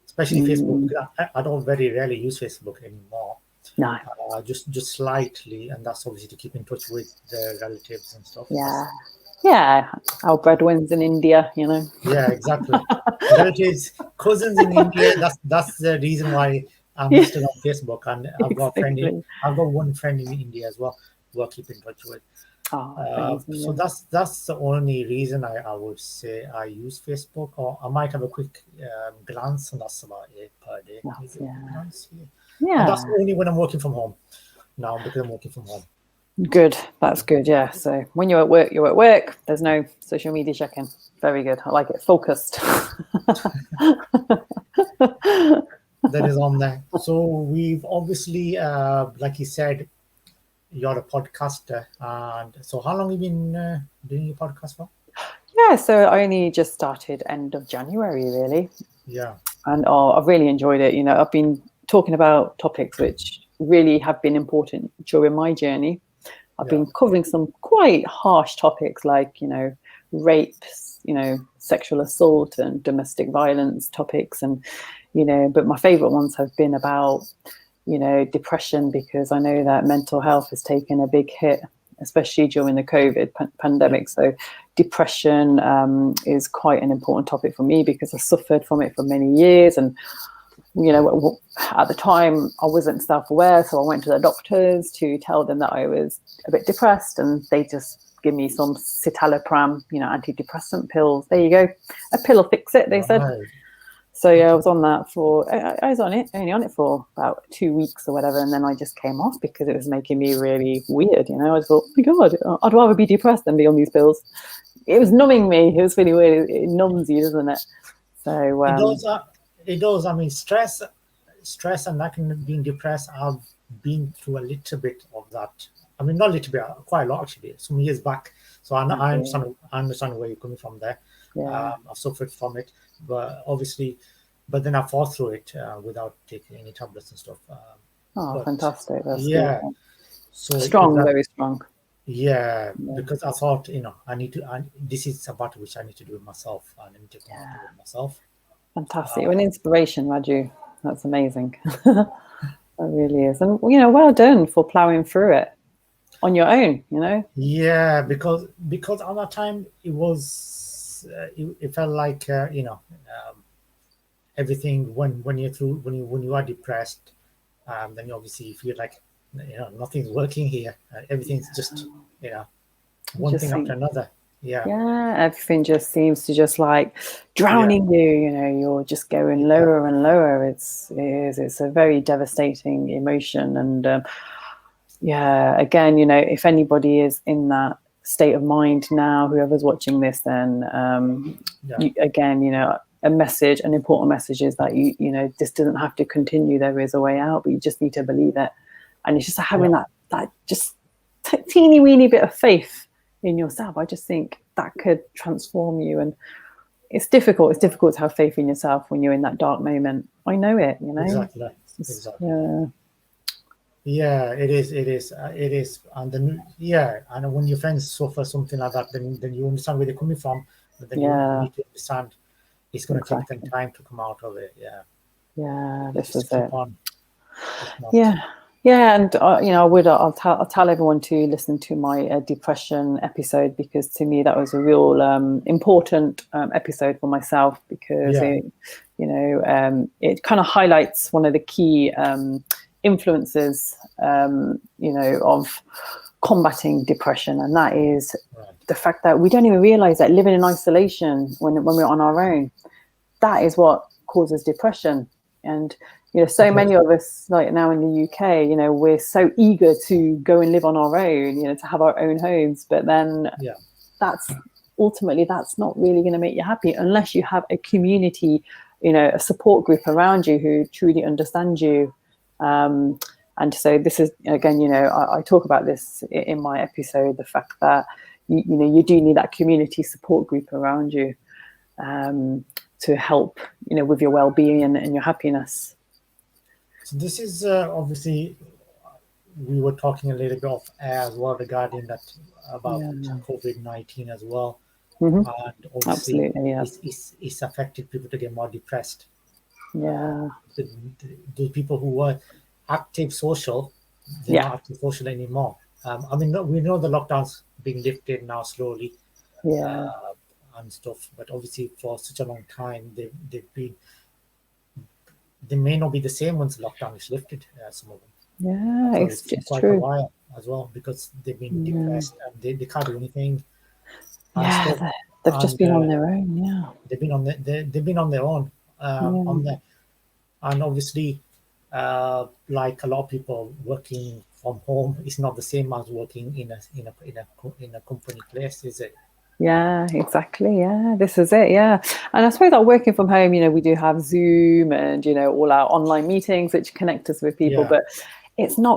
especially Facebook. Mm, Because I don't very rarely use Facebook anymore. no. Just slightly, and that's obviously to keep in touch with the relatives and stuff. That's Yeah. Yeah. Our breadwinns in India. yeah, exactly. Relatives, cousins in India. That's the reason why I'm Yeah, listed on Facebook, and exactly. I've got one friend in India as well who I keep in touch with. Oh, amazing. So Yeah. that's the only reason I would say I use Facebook, or I might have a quick glance, and that's about it per day. That's, Maybe a quick yeah. glance, yeah. And that's Yeah. only when I'm working from home now because I'm working from home. Good. That's good. Yeah. So when you're at work, you're at work. There's no social media checking. Very good. I like it. Focused. That is on there. So we've obviously, like you said, you're a podcaster, and so how long have you been doing your podcast for? Yeah. So I only just started end of January, really. Yeah, And I've really enjoyed it. I've been talking about topics which really have been important during my journey. I've yeah, been covering some quite harsh topics like, rape, sexual assault and domestic violence topics. And, but my favorite ones have been about, depression, because I know that mental health has taken a big hit, especially during the COVID yeah, pandemic. So depression is quite an important topic for me because I suffered from it for many years. And at the time I wasn't self-aware, so I went to the doctors to tell them that I was a bit depressed, and they just give me some citalopram, antidepressant pills. There you go, a pill will fix it, they said. right. So yeah, I Okay. was on that for I was only on it for about 2 weeks or whatever, and then I just came off because it was making me really weird. I thought, oh my god, I'd rather be depressed than be on these pills. It was numbing me. It was really weird. It numbs you, doesn't it? So It does. It does. I mean, stress, and that can being depressed. I've been through a little bit of that. I mean, not a little bit, quite a lot actually. Some years back. So I yeah, understand. I understand where you're coming from there. yeah. I've suffered from it, but obviously, but then I fought through it without taking any tablets and stuff. Oh, But fantastic. That's good. yeah, so Strong, exactly. very strong. Yeah, Yeah, because I thought, I need to. This is a battle which I need to do it myself, and I need to come out of yeah. it myself. Fantastic. You're Uh, an inspiration, Raju. That's amazing. That really is. And, well done for plowing through it on your own. Yeah, because at that time it was. it felt like everything when you're through when you are depressed, then you obviously feel like nothing's working here. Everything's just You one just thing after think, another. Yeah, yeah, everything just seems to just like yeah, drowning you. You're just going yeah, lower and lower. It's a very devastating emotion, and yeah, again, if anybody is in that state of mind now, whoever's watching this, then yeah, again, a message, an important message is that this doesn't have to continue. There is a way out, but you just need to believe it, and it's just yeah. having that just teeny weeny bit of faith in yourself. I just think that could transform you, and it's difficult. It's difficult to have faith in yourself when you're in that dark moment. I know it. Exactly, exactly. Yeah, it is. It is. It is. And then, yeah, and when your friends suffer something like that, then you understand where they're coming from. But then you Yeah, need to understand it's going to take them exactly. time to come out of it. Yeah, Yeah, it's this just to is keep it. on. It's not. Yeah, yeah, and I'll tell everyone to listen to my depression episode, because to me that was a real important episode for myself, because Yeah, it kind of highlights one of the key influences of combating depression, and that is right. the fact that we don't even realize that living in isolation when we're on our own, that is what causes depression. And so It does. many of us, like now in the UK, we're so eager to go and live on our own, to have our own homes, but then Yeah, that's ultimately that's not really going to make you happy unless you have a community, a support group around you who truly understands you. And so this is, again, I talk about this in my episode, the fact that you do need that community support group around you, to help with your well-being and your happiness. so this is obviously we were talking a little bit off air as well regarding that about Yeah. COVID-19 as well, Hmm. and obviously Absolutely. Yeah. it's affected people to get more depressed. Yeah. The, the people who were active social, they're Yeah. not active social anymore. I mean, we know the lockdowns being lifted now slowly Yeah. uh, and stuff, but obviously for such a long time they've been they may not be the same once the lockdown is lifted. Some of them Yeah. for It's quite a true. while as well because they've been Yeah. depressed and they can't do anything and Yeah. stuff. They've just And been on their own. Yeah. they've been on their own Yeah. on there, and obviously, like a lot of people working from home is not the same as working in a company place, is it? Yeah, exactly. Yeah, this is it. Yeah. And I suppose that working from home, we do have Zoom and, all our online meetings which connect us with people, Yeah, but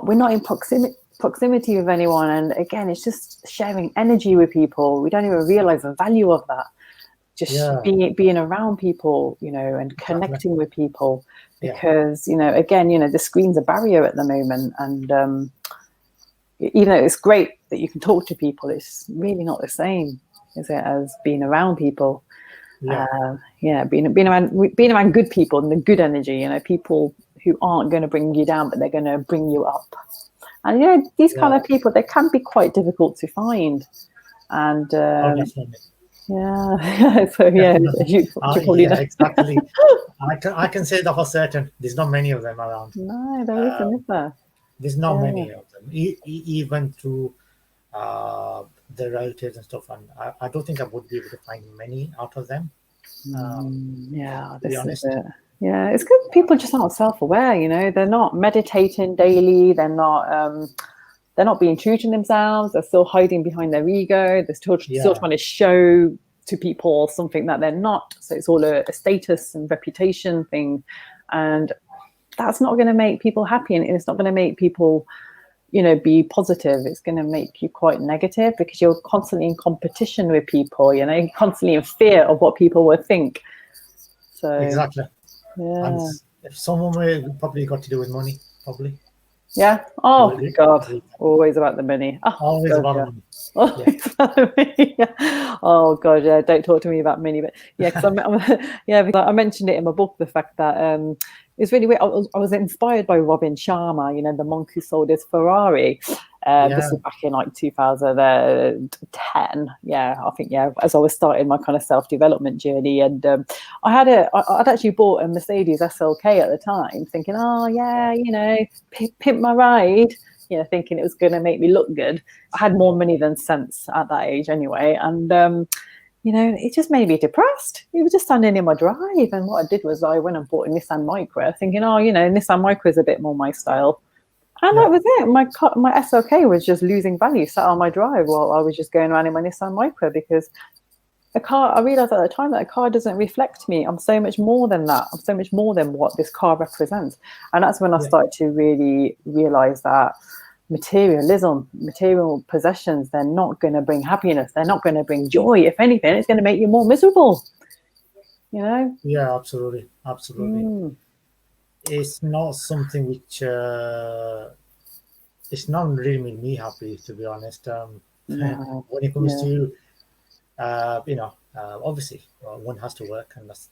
we're not in proximity with anyone. And again, it's just sharing energy with people. We don't even realize the value of that. Just yeah, being around people, and exactly. connecting with people, Yeah, because, again, the screen's a barrier at the moment. And, even though it's great that you can talk to people, it's really not the same, is it, as being around people? yeah, Yeah, being around good people and the good energy. People who aren't going to bring you down, but they're going to bring you up. And these kind yeah. of people, they can be quite difficult to find. And Oh, definitely, yeah, so yeah, definitely. you probably Yeah, know. exactly. I can say that for certain. There's not many of them around. No, there isn't, Um, is there? there's not Yeah. many of them, even through the relatives and stuff. And I don't think I would be able to find many out of them. Yeah, To be this is honest. it. Yeah, it's good. People just aren't self-aware. They're not meditating daily. They're not being true to themselves. They're still hiding behind their ego. They're still Yeah, trying to show to people something that they're not. So it's all a status and reputation thing, and that's not going to make people happy, and it's not going to make people, be positive. It's going to make you quite negative, because you're constantly in competition with people. You're constantly in fear of what people will think. So exactly. And yeah. if someone way probably got to do with money, probably. Yeah. You will Oh agree. God. Agree. Always about the money. Oh Always God, about the yeah. money. Yeah, Always about the money. Yeah. Oh God, yeah. Don't talk to me about money, but yeah, because yeah, because I mentioned it in my book, the fact that it's really weird. I was inspired by Robin Sharma, the monk who sold his Ferrari, This is back in like 2010. Yeah, I think, yeah, as I was starting my kind of self-development journey. And I'd actually bought a Mercedes SLK at the time, thinking, oh yeah, you know, pimp my ride, you know, thinking it was going to make me look good. I had more money than sense at that age anyway. And you know, it just made me depressed. It was just standing in my drive. And what I did was I went and bought a Nissan Micra, thinking, oh, you know, Nissan Micra is a bit more my style. And that was it. My SLK was just losing value, sat on my drive while I was just going around in my Nissan Micra, because a car, I realized at the time that a car doesn't reflect me. I'm so much more than that. I'm so much more than what this car represents. And that's when I started to really realize that materialism, material possessions, they're not going to bring happiness. They're not going to bring joy. If anything, it's going to make you more miserable. You know? Yeah, absolutely. It's not something which it's not really made me happy, to be honest. No. When it comes to you know, obviously one has to work, and that's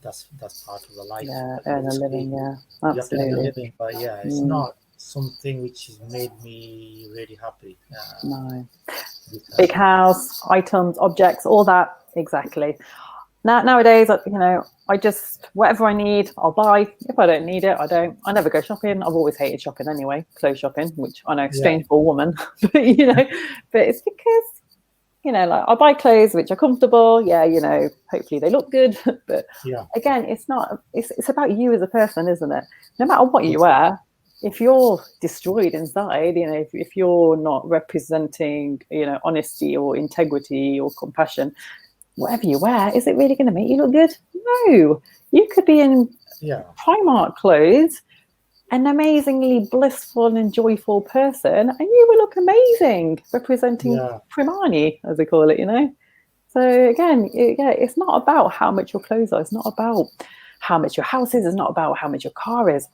part of the life. Yeah, earn a living. Yeah, you have to earn a absolutely. living, but yeah, it's not something which has made me really happy. No. Big house, items, objects, all that. Exactly. Nowadays, you know, I just, whatever I need, I'll buy. If I don't need it, I don't. I never go shopping. I've always hated shopping anyway, clothes shopping, which I know, strange for a woman, but you know, but it's because, you know, like I buy clothes which are comfortable. Yeah, you know, hopefully they look good. But again, it's not, it's about you as a person, isn't it? No matter what you wear, if you're destroyed inside, you know, if you're not representing, you know, honesty or integrity or compassion, whatever you wear, is it really going to make you look good? No. You could be in Primark clothes, an amazingly blissful and joyful person, and you will look amazing, representing Primani, as they call it, you know? So again, it's not about how much your clothes are. It's not about how much your house is. It's not about how much your car is.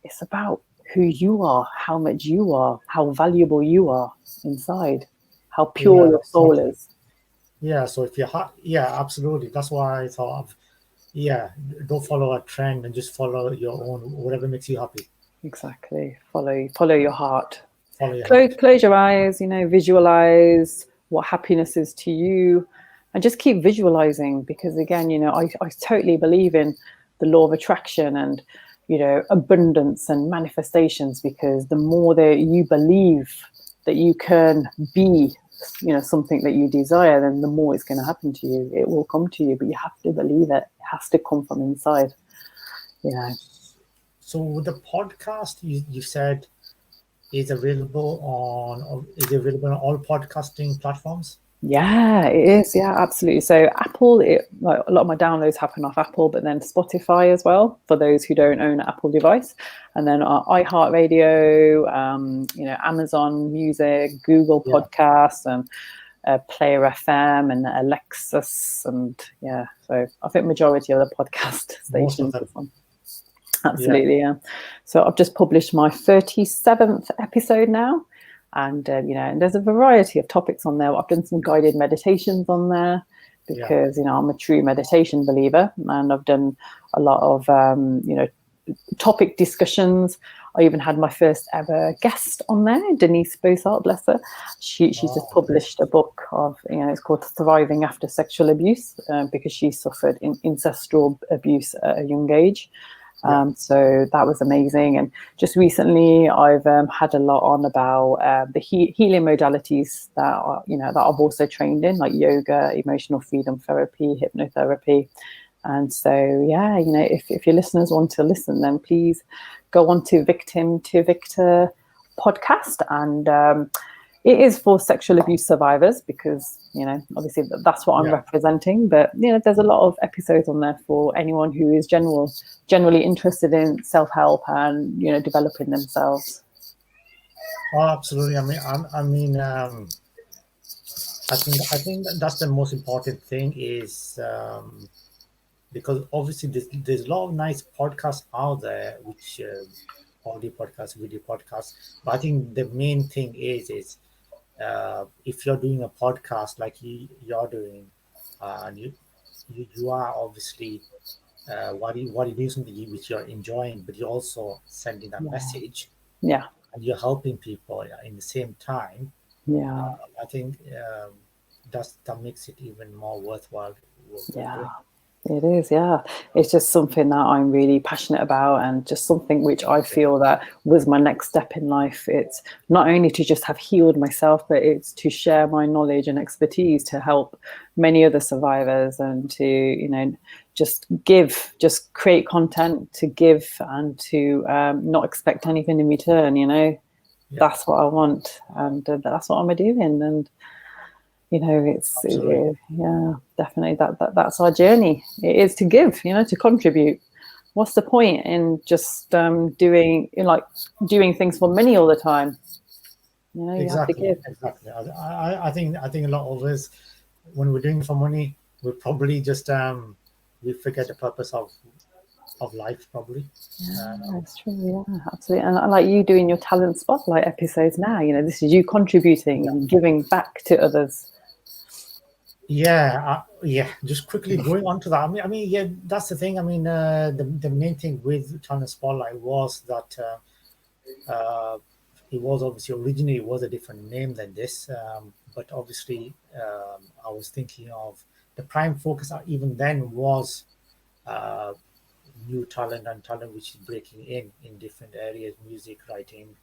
It's about who you are, how much you are, how valuable you are inside, how pure your soul is. Yeah, so if you're absolutely. That's why I thought of, don't follow a trend and just follow your own, whatever makes you happy. Exactly. Follow your heart. Close your eyes, you know, visualize what happiness is to you, and just keep visualizing, because again, you know, I totally believe in the law of attraction and, you know, abundance and manifestations, because the more that you believe that you can be, you know, something that you desire, then the more it's going to happen to you. It will come to you, but you have to believe it. It has to come from inside, you know. So with the podcast, you said is available on all podcasting platforms? Yeah, it is. Yeah, absolutely. So Apple, like a lot of my downloads happen off Apple, but then Spotify as well for those who don't own an Apple device, and then iHeartRadio, you know, Amazon Music, Google Podcasts, and Player FM and Alexis, and so I think majority of the podcast stations. Absolutely, yeah. So I've just published my 37th episode now. And, you know, and there's a variety of topics on there. I've done some guided meditations on there because, you know, I'm a true meditation believer, and I've done a lot of, you know, topic discussions. I even had my first ever guest on there, Denise Bossart, bless her. She's just published a book of, you know, it's called Thriving After Sexual Abuse, because she suffered ancestral abuse at a young age. So that was amazing. And just recently I've had a lot on about the healing modalities that are, you know, that I've also trained in, like yoga, emotional freedom therapy, hypnotherapy. And so, yeah, you know, if your listeners want to listen, then please go on to Victim to Victor podcast. And it is for sexual abuse survivors because, you know, obviously that's what I'm representing. But, you know, there's a lot of episodes on there for anyone who is generally interested in self-help and, you know, developing themselves. Oh, absolutely. I think that's the most important thing is because obviously there's a lot of nice podcasts out there, which audio podcasts, video podcasts. But I think the main thing is if you're doing a podcast like you're doing, and you are obviously what you do something which you're enjoying, but you're also sending that message. Yeah, and you're helping people in the same time, Yeah. I think that makes it even more worthwhile what we're Yeah. doing. It is, yeah. It's just something that I'm really passionate about, and just something which I feel that was my next step in life. It's not only to just have healed myself, but it's to share my knowledge and expertise to help many other survivors, and to, just give, just create content to give, and to not expect anything in return, Yeah, That's what I want, and that's what I'm doing. And absolutely. yeah, definitely that's our journey. It is to give, to contribute. What's the point in just doing things for money all the time? You have to Exactly, give. exactly. I think a lot of us, when we're doing it for money, we probably just we forget the purpose of life, probably. Yeah, Um, it's true. Yeah, absolutely. And I like you doing your talent spotlight episodes now. This is you contributing yeah, and giving back to others. yeah. Just quickly going on to that. Yeah, that's the thing. The main thing with China Spotlight was that it was obviously originally it was a different name than this, but obviously I was thinking of the prime focus even then was uh, new talent and talent which is breaking in different areas, music, writing,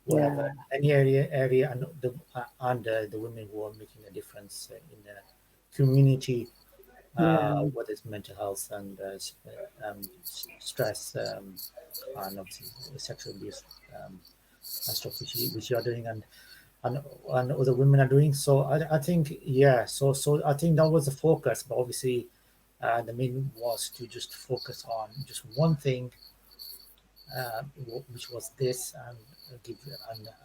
whatever, Yeah, any area, and the women who are making a difference in the community, yeah, whether it's mental health and stress, and obviously sexual abuse, and stuff which you are doing, and other women are doing. So I think, yeah, so I think that was the focus, but obviously the main was to just focus on just one thing, which was this, and give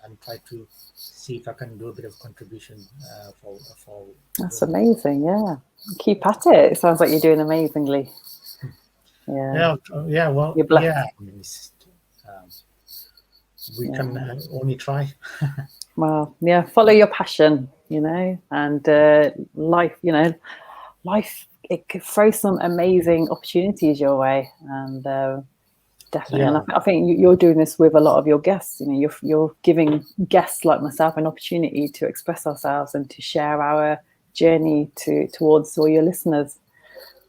and try to see if I can do a bit of contribution for that's women. amazing. Yeah, keep at it. It sounds like you're doing amazingly. Yeah, Yeah, well, you're yeah. blessed. Um, we can Yeah. only try. Well, yeah, follow your passion, and life, life, it could throw some amazing opportunities your way. And definitely, and Yeah, I think you're doing this with a lot of your guests. You're giving guests like myself an opportunity to express ourselves and to share our journey towards all your listeners.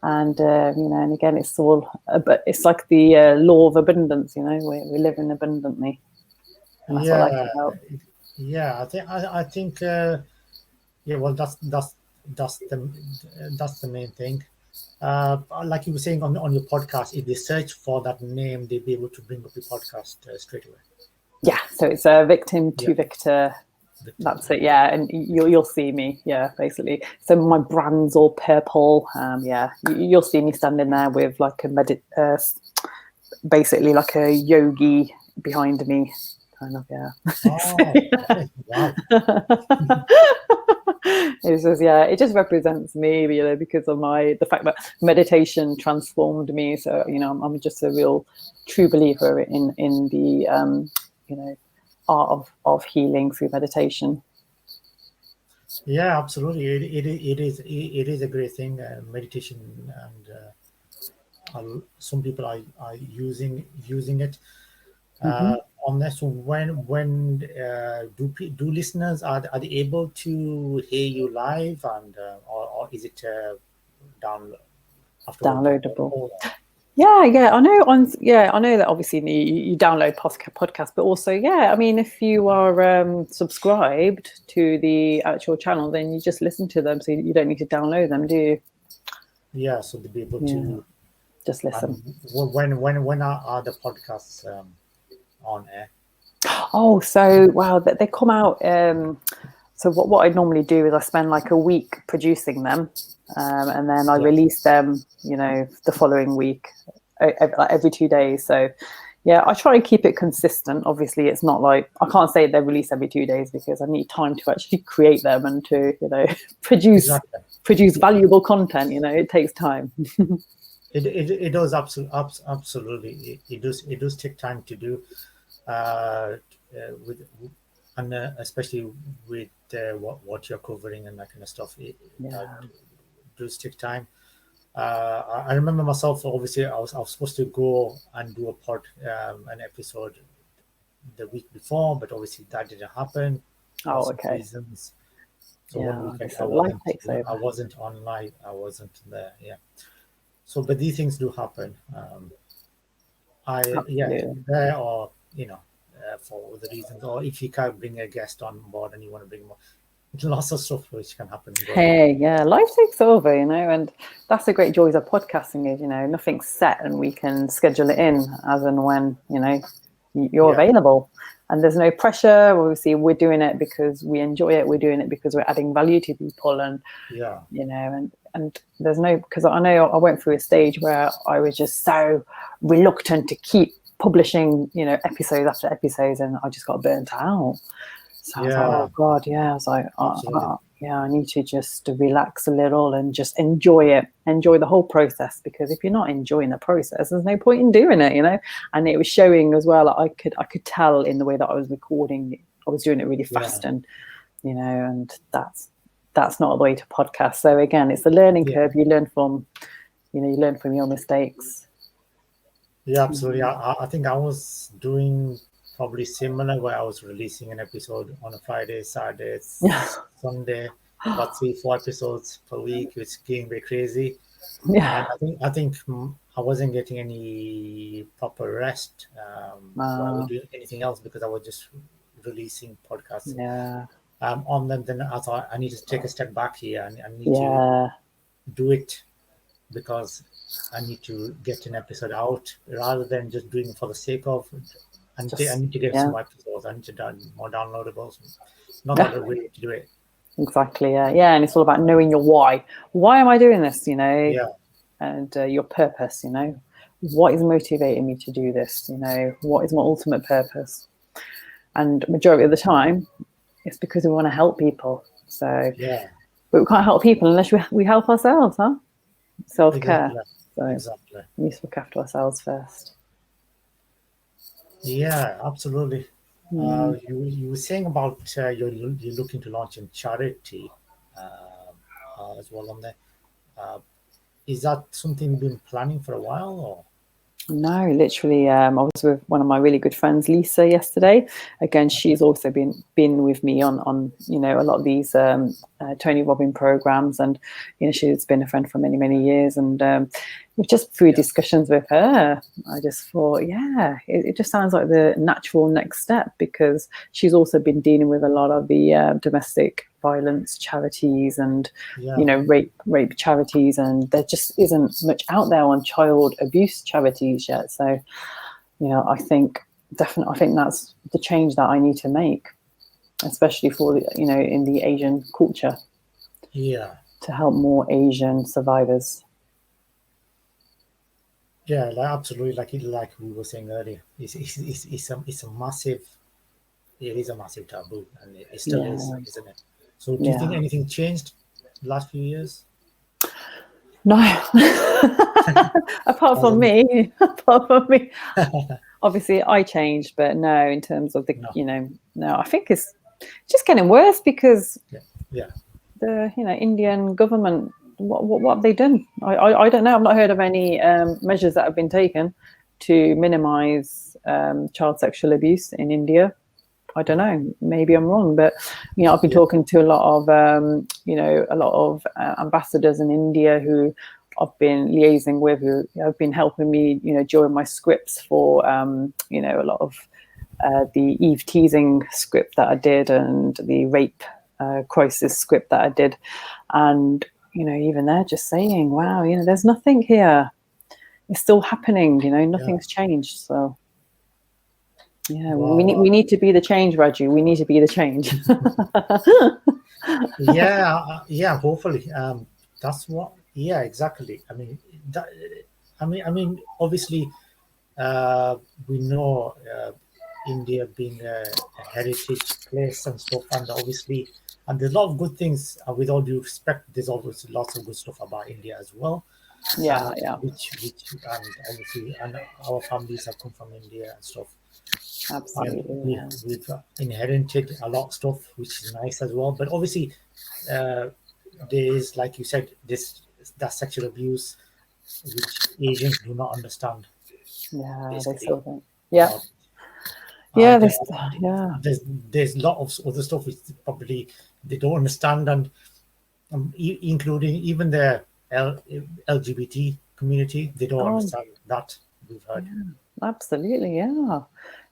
And and again, it's all, but it's like the law of abundance. We live in abundantly, and that's what I like yeah, about. yeah. I think yeah. Well, that's the that's the main thing. Like you were saying on your podcast, if they search for that name, they'll be able to bring up your podcast straight away. Yeah, so it's a victim Yeah, to victor. victim to That's it. victim. Yeah, and you'll see me. Yeah, basically. So my brand's all purple. Yeah, you'll see me standing there with like basically like a yogi behind me, kind of. Yeah. Oh, okay. Wow. It's just, yeah, it just represents me, because of the fact that meditation transformed me. So I'm just a real true believer in the art of healing through meditation. Yeah, absolutely. It is a great thing. Meditation, and some people are using it Hmm. on this. So when do listeners are they able to hear you live, and or is it down afterward Downloadable. downloadable? Yeah, I know. I know that obviously you download podcasts, but also, yeah, I mean, if you are subscribed to the actual channel, then you just listen to them, so you don't need to download them, do you? Yeah, so to be able Yeah, to. just listen. And when are the podcasts on air? Oh, so wow, they come out. So what I normally do is I spend like a week producing them, and then I Yeah, release them, the following week, every 2 days. So yeah, I try and keep it consistent. Obviously, it's not like I can't say they're released every 2 days, because I need time to actually create them and to produce exactly. produce valuable content. It takes time. It does absolutely. It does take time to do. With and especially with what you're covering and that kind of stuff, that Yeah, does take time. I remember myself. Obviously, I was supposed to go and do an episode the week before, but obviously that didn't happen for Oh, some okay. reasons. So one Yeah, weekend so life takes I over. wasn't on live, I wasn't there. Yeah. So, but these things do happen. Yeah, Absolutely. there or for the reasons, or if you can't bring a guest on board and you want to bring more, lots of stuff which can happen going on. Hey, yeah, life takes over, and that's the great joys of podcasting is, nothing's set and we can schedule it in as and when, you're Yeah, available. And there's no pressure. Obviously, we're doing it because we enjoy it. We're doing it because we're adding value to people, and yeah, and there's no, because I know I went through a stage where I was just so reluctant to keep publishing, episodes after episodes, and I just got burnt out. So I was like, yeah, oh God, yeah. I was like, absolutely. yeah, I need to just relax a little and just enjoy it, enjoy the whole process. Because if you're not enjoying the process, there's no point in doing it. And it was showing as well. I could tell in the way that I was recording. I was doing it really Yeah, fast, and that's not the way to podcast. So again, it's the learning yeah, curve. You learn from, you learn from your mistakes. yeah, absolutely. I think I was doing probably similar where I was releasing an episode on a Friday, Saturday, Yeah, Sunday, about 3, 4 episodes per week, which is getting very crazy. And yeah, I think I wasn't getting any proper rest while I was uh, doing anything else because I was just releasing podcasts yeah, on them. Then I thought I need to take a step back here and I need to yeah. do it because I need to get an episode out rather than just doing it for the sake of. I Just need to get some yeah. more episodes. I need to do more downloadables. No other way to do it. Exactly. Yeah. And it's all about knowing your why. Why am I doing this? Yeah, And your purpose. What is motivating me to do this? What is my ultimate purpose? And majority of the time, it's because we want to help people. So, yeah, but we can't help people unless we help ourselves, huh? Self care. exactly, So exactly. we need to look after ourselves first. Yeah, absolutely. Mm. You were saying about you're looking to launch a charity as well on there. Uh, is that something you've been planning for a while, or? No, literally. I was with one of my really good friends, Lisa, yesterday. Again, Okay. she's also been with me on a lot of these Tony Robbins programs, and she's been a friend for many many years. And just through Yeah, discussions with her, I just thought, yeah, it just sounds like the natural next step because she's also been dealing with a lot of the domestic violence charities and yeah, rape charities, and there just isn't much out there on child abuse charities yet. So I think definitely, I think that's the change that I need to make, especially for in the Asian culture, yeah, to help more Asian survivors. yeah. Absolutely, like we were saying earlier, it's a massive. It is a massive taboo, and it still is, Yeah, isn't it? So, do you think yeah. anything changed the last few years? No, apart from Hasn't it? me, apart from me. Obviously, I changed, but no, in terms of No. no, I think it's just getting worse because Yeah, yeah, the Indian government, what have they done? I don't know. I've not heard of any measures that have been taken to minimise child sexual abuse in India. I don't yeah, know. Maybe I'm wrong, but I've been yeah, talking to a lot of ambassadors in India who I've been liaising with, who have been helping me, during my scripts for a lot of the Eve teasing script that I did and the rape crisis script that I did, and even they're just saying, "Wow, there's nothing here. It's still happening. yeah. Nothing's changed." So yeah, we Wow. need to be the change, Raju. We need to be the change. Yeah, yeah. Hopefully, that's what. Yeah, exactly. That, obviously, uh, we know India being a heritage place and stuff, and obviously, and there's a lot of good things. With all due respect, there's always lots of good stuff about India as well. Yeah, yeah, Which, and obviously, and our families have come from India and stuff, and absolutely. we Yeah, we've inherited a lot of stuff, which is nice as well. But obviously, uh, there is, like you said, this that sexual abuse, which Asians do not understand, yeah, they basically. still don't. Yeah, About Yeah, and this, yeah. there's a lot of other stuff which probably they don't understand, and including even the LGBT community, they don't Oh, understand that. We've heard. absolutely. Yeah.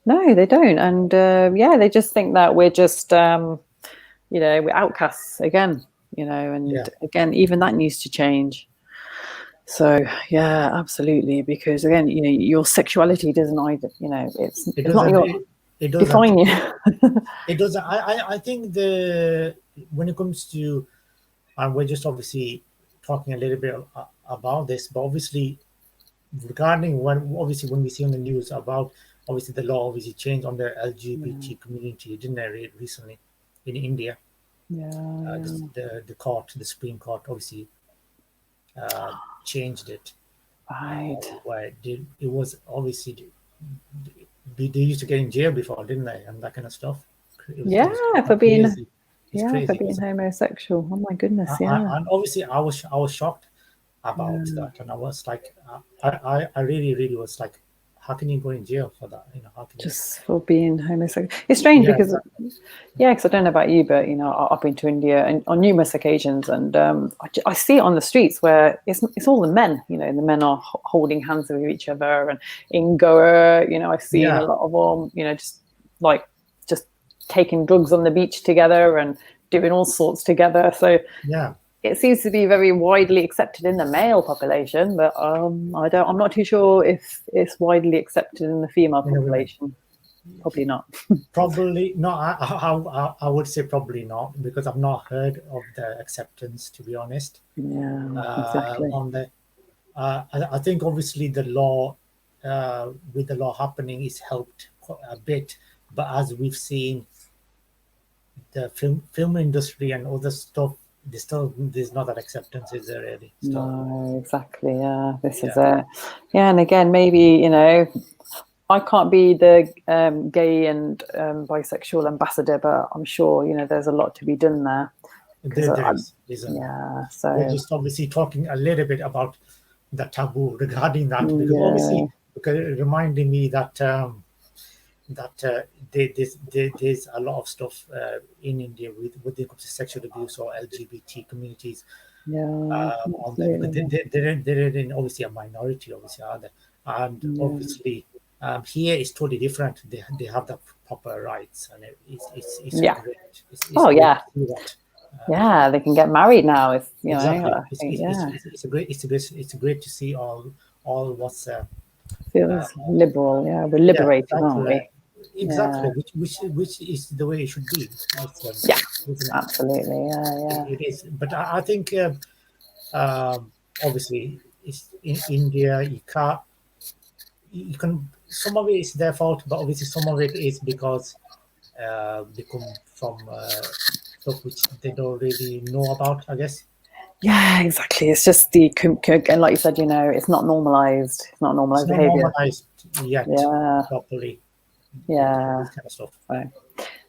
No, they don't. And yeah, they just think that we're just, we're outcasts again, and Yeah, again, even that needs to change. So yeah, absolutely. Because again, your sexuality doesn't either, it it's not doesn't. your It doesn't. define you. It doesn't. I think the when it comes to, and we're just obviously talking a little bit about this, but obviously regarding when we see on the news about obviously the law obviously changed on the Yeah, LGBT community, didn't it, recently in India? yeah, The court, the Supreme Court, obviously uh, changed it. right. Where it was obviously they used to get in jail before, didn't they, and that kind of stuff. It was Yeah, for being crazy. It's yeah, for crazy. being So, homosexual. Oh my goodness, yeah. and obviously I was shocked about Yeah. that, and I was like, I really was like, how can you go in jail for that? How can you? Just for being homosexual. It's strange Yeah, because, exactly. yeah, because I don't know about you, but I've been to India and on numerous occasions, and I see it on the streets where it's all the men. The men are holding hands with each other, and in Goa, I've seen a Yeah, lot of them, like just taking drugs on the beach together and doing all sorts together. So yeah. it seems to be very widely accepted in the male population, but I'm not too sure if it's widely accepted in the female Women. population. Probably not. Probably no. I would say probably not, because I've not heard of the acceptance, to be honest. Yeah, exactly. On the I think obviously the law, with the law happening, is helped quite a bit, but as we've seen, the film industry and other stuff, there's not that acceptance, is there really? Still, No, exactly. Yeah, this is yeah, it. Yeah, and again, maybe I can't be the gay and bisexual ambassador, but I'm sure there's a lot to be done there because there is, isn't there? yeah. We're So just obviously talking a little bit about the taboo regarding that, because yeah, obviously, because it reminding me that that there's a lot of stuff in India with the sexual abuse or LGBT communities yeah, on there, because absolutely. they're in obviously a minority, obviously, are they? And Yeah. obviously, here it's totally different. They have the proper rights, and it's Yeah. great. It's Oh great to yeah. see that. Yeah, they can get married now. If Exactly. I think yeah, It's great to see all what's uh, feels liberal. Yeah, we're yeah, liberated, aren't exactly. we? Exactly, Yeah. which is the way it should be. Yeah. Isn't it? Absolutely. Yeah. Yeah. It is. But I think obviously it's in India. You can, some of it is their fault, but obviously some of it is because they come from stuff which they don't really know about, I guess. Yeah, exactly. It's just and like you said, it's not normalized. It's not It's normalized not behavior. normalized yet Yeah. properly. Yeah. This kind of stuff. So,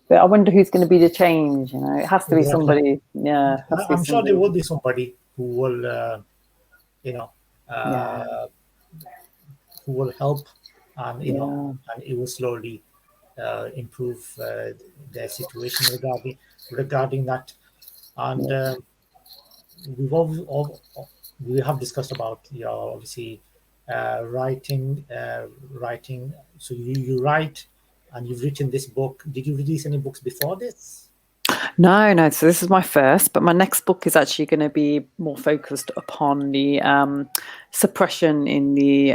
but I wonder who's going to be the change. It has to be Exactly. somebody. Yeah, it has to be I'm sure there somebody. will be somebody who will, you know, Yeah. uh, who will help, and Yeah. and it will slowly improve their situation regarding that. And Yeah. we've we have discussed about your obviously writing. So you write, and you've written this book. Did you release any books before this? No, no. So this is my first, but my next book is actually going to be more focused upon the suppression in the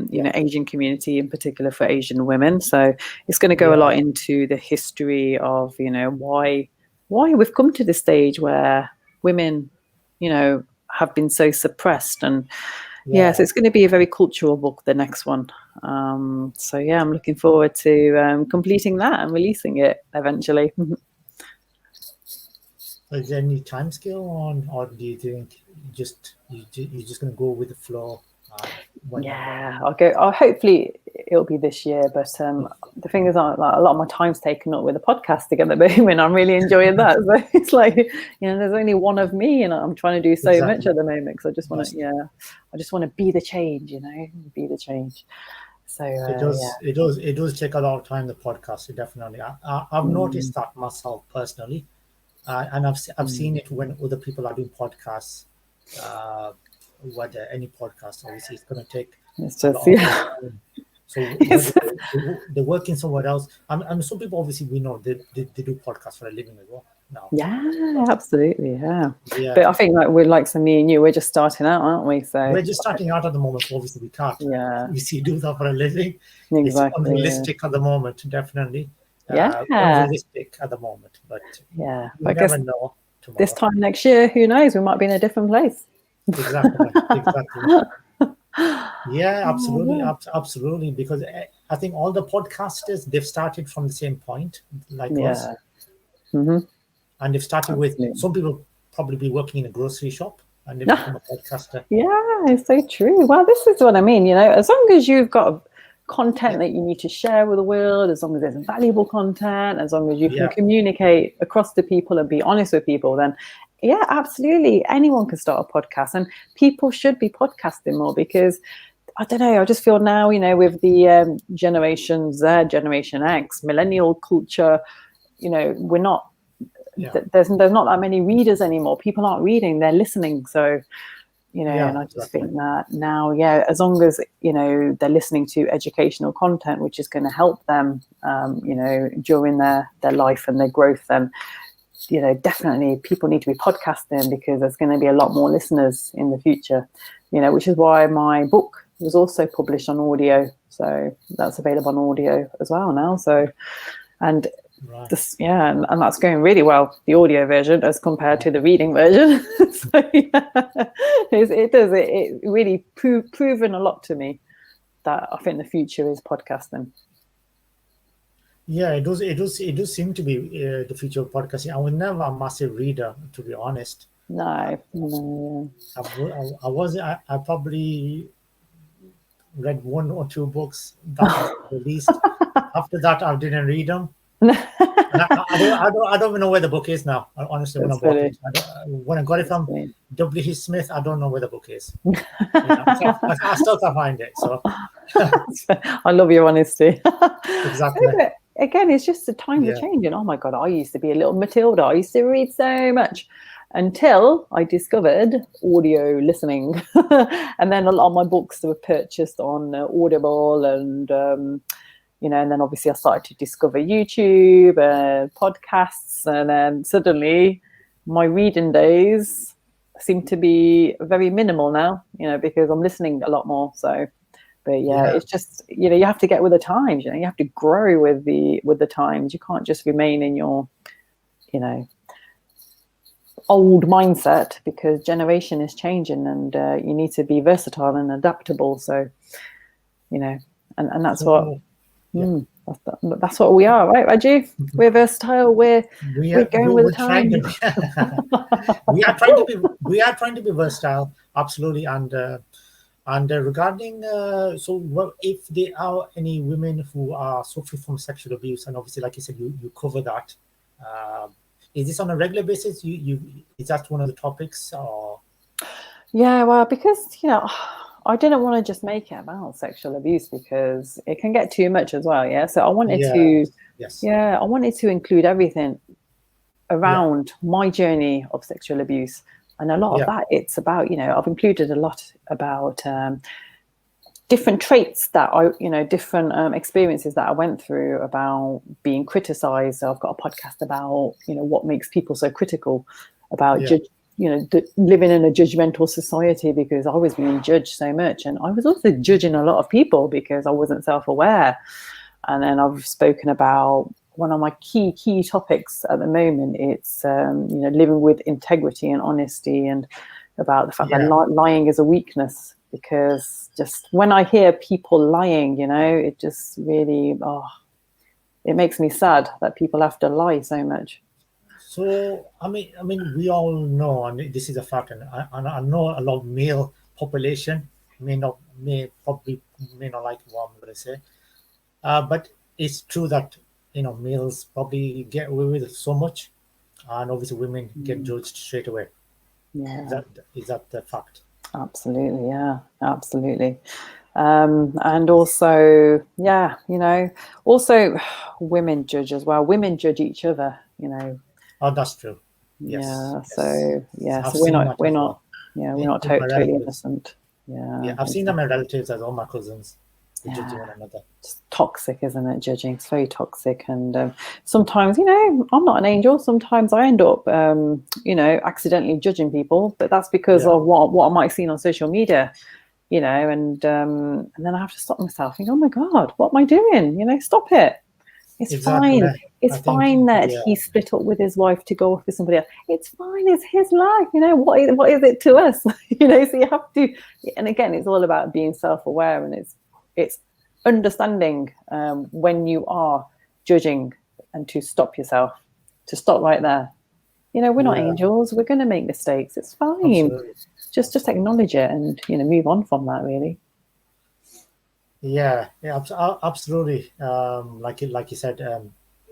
Yeah, Asian community, in particular for Asian women. So it's going to go a lot yeah, into the history of why we've come to this stage where women, have been so suppressed. And yeah, yeah. so it's going to be a very cultural book, the next one. So yeah, I'm looking forward to completing that and releasing it eventually. Is there any time scale on, or do you think you're just gonna go with the flow, and whenever? Yeah, I'll go. Hopefully it'll be this year. But the thing is, like, a lot of my time's taken up with the podcasting at the moment. I'm really enjoying that. So it's like, there's only one of me, and I'm trying to do so much Exactly. at the moment because I just want That's to, I just want to be the change. Be the change. So It does. It does take a lot of time. The podcast, definitely. I've noticed that myself personally, and I've seen it when other people are doing podcasts. Uh, whether any podcast, obviously, it's going to take it's a just lot of their time. So it's, whether they're working somewhere else, and some people obviously we know they do podcasts for a living as well now. yeah, absolutely, yeah. Yeah, But I think like we're like some me and you, we're just starting out, aren't we? So we're just starting out at the moment, so obviously we can't. yeah, We see do that for a living. It's exactly. unrealistic at the moment, definitely. Yeah, Unrealistic at the moment, but yeah. you But I guess never know this tomorrow. time next year, who knows? We might be in a different place. Exactly, exactly. Yeah, Oh, absolutely, yeah. absolutely. Because I think all the podcasters they've started from the same point, like us, Yeah. Hmm. and they've started with Absolutely. some people probably be working in a grocery shop and they've become a podcaster. Yeah, it's so true. Well, this is what I mean. As long as you've got content Yeah, that you need to share with the world, as long as there's valuable content, as long as you can yeah, communicate across to people and be honest with people, then yeah, absolutely. Anyone can start a podcast, and people should be podcasting more because I don't know. I just feel now, with the Generation Z, Generation X, millennial culture, we're not. yeah, There's not that many readers anymore. People aren't reading; they're listening. So and yeah, I just exactly. think that now, yeah, as long as, they're listening to educational content, which is going to help them, during their life and their growth, then, definitely people need to be podcasting because there's going to be a lot more listeners in the future, which is why my book was also published on audio. So that's available on audio as well now. So, and Right. this, yeah, and that's going really well, the audio version as compared to the reading version. So yeah, it really proven a lot to me that I think the future is podcasting. Yeah, it does. It does. It does seem to be the future of podcasting. I was never a massive reader, to be honest. Uh, No. I probably read one or two books that was released. After that, I didn't read them, and I don't even know where the book is now. Honestly, when I That's bought funny. it, when I got it That's from funny. W. H. Smith, I don't know where the book is. I still can't find it. So I love your honesty. exactly. But again, it's just the times are Yeah. changing. Oh my God, I used to be a little Matilda. I used to read so much until I discovered audio listening. And then a lot of my books were purchased on Audible and then obviously I started to discover YouTube and podcasts. And then suddenly my reading days seem to be very minimal now, because I'm listening a lot more. So but yeah, Yeah. it's just you have to get with the times. You have to grow with the times. You can't just remain in your you know old mindset because generation is changing, and you need to be versatile and adaptable. So and that's what So yeah. that's what we are, right, Raju? We're versatile. We're going with the We're trying to time. be we are trying to be versatile, absolutely. And regarding so well, if there are any women who are suffering from sexual abuse, and obviously like you said, you cover that, is this on a regular basis? You is that one of the topics, or Yeah, well, because I didn't want to just make it about sexual abuse because it can get too much as well. Yeah, so yeah, yes, I wanted to include everything yeah, around my journey of sexual abuse, and a lot of yeah, that it's about I've included a lot about different traits that different experiences that I went through about being criticized. So I've got a podcast about what makes people so critical about yeah, living in a judgmental society because I was being judged so much, and I was also judging a lot of people because I wasn't self-aware. And then I've spoken about one of my key topics at the moment. It's living with integrity and honesty, and about the fact that yeah. lying is a weakness. Because just when I hear people lying, it just really it makes me sad that people have to lie so much. So I mean, we all know, and this is a fact, and I know a lot of male population may not like what I'm going to say. But it's true that males probably get away with so much, and obviously women get Mm, judged straight away. Is yeah, that is that the fact? absolutely. Yeah, absolutely. And also, yeah, also women judge as well. Women judge each other. Oh, that's true. Yes, Yeah. yes. So yeah. I've So we're seen not that we're as not well yeah we're not in my totally relatives. innocent. Yeah. Yeah, I've seen that in my Exactly. relatives as all my cousins. They're judging Yeah. one another. It's toxic, isn't it? Judging. It's very toxic, and sometimes, I'm not an angel. Sometimes I end up, accidentally judging people, but that's because Yeah, of what I might have seen on social media. And then I have to stop myself. Think, oh my God, what am I doing? Stop it. It's exactly. fine. It's I think, fine that yeah, he split up with his wife to go off with somebody else. It's fine. It's his life. What is it to us? So you have to. And again, it's all about being self-aware, and it's understanding when you are judging, and to stop yourself, to stop right there. We're not yeah, angels. We're going to make mistakes. It's fine. absolutely, Just absolutely. acknowledge it and move on from that. Really. Yeah, yeah, absolutely. Like you said,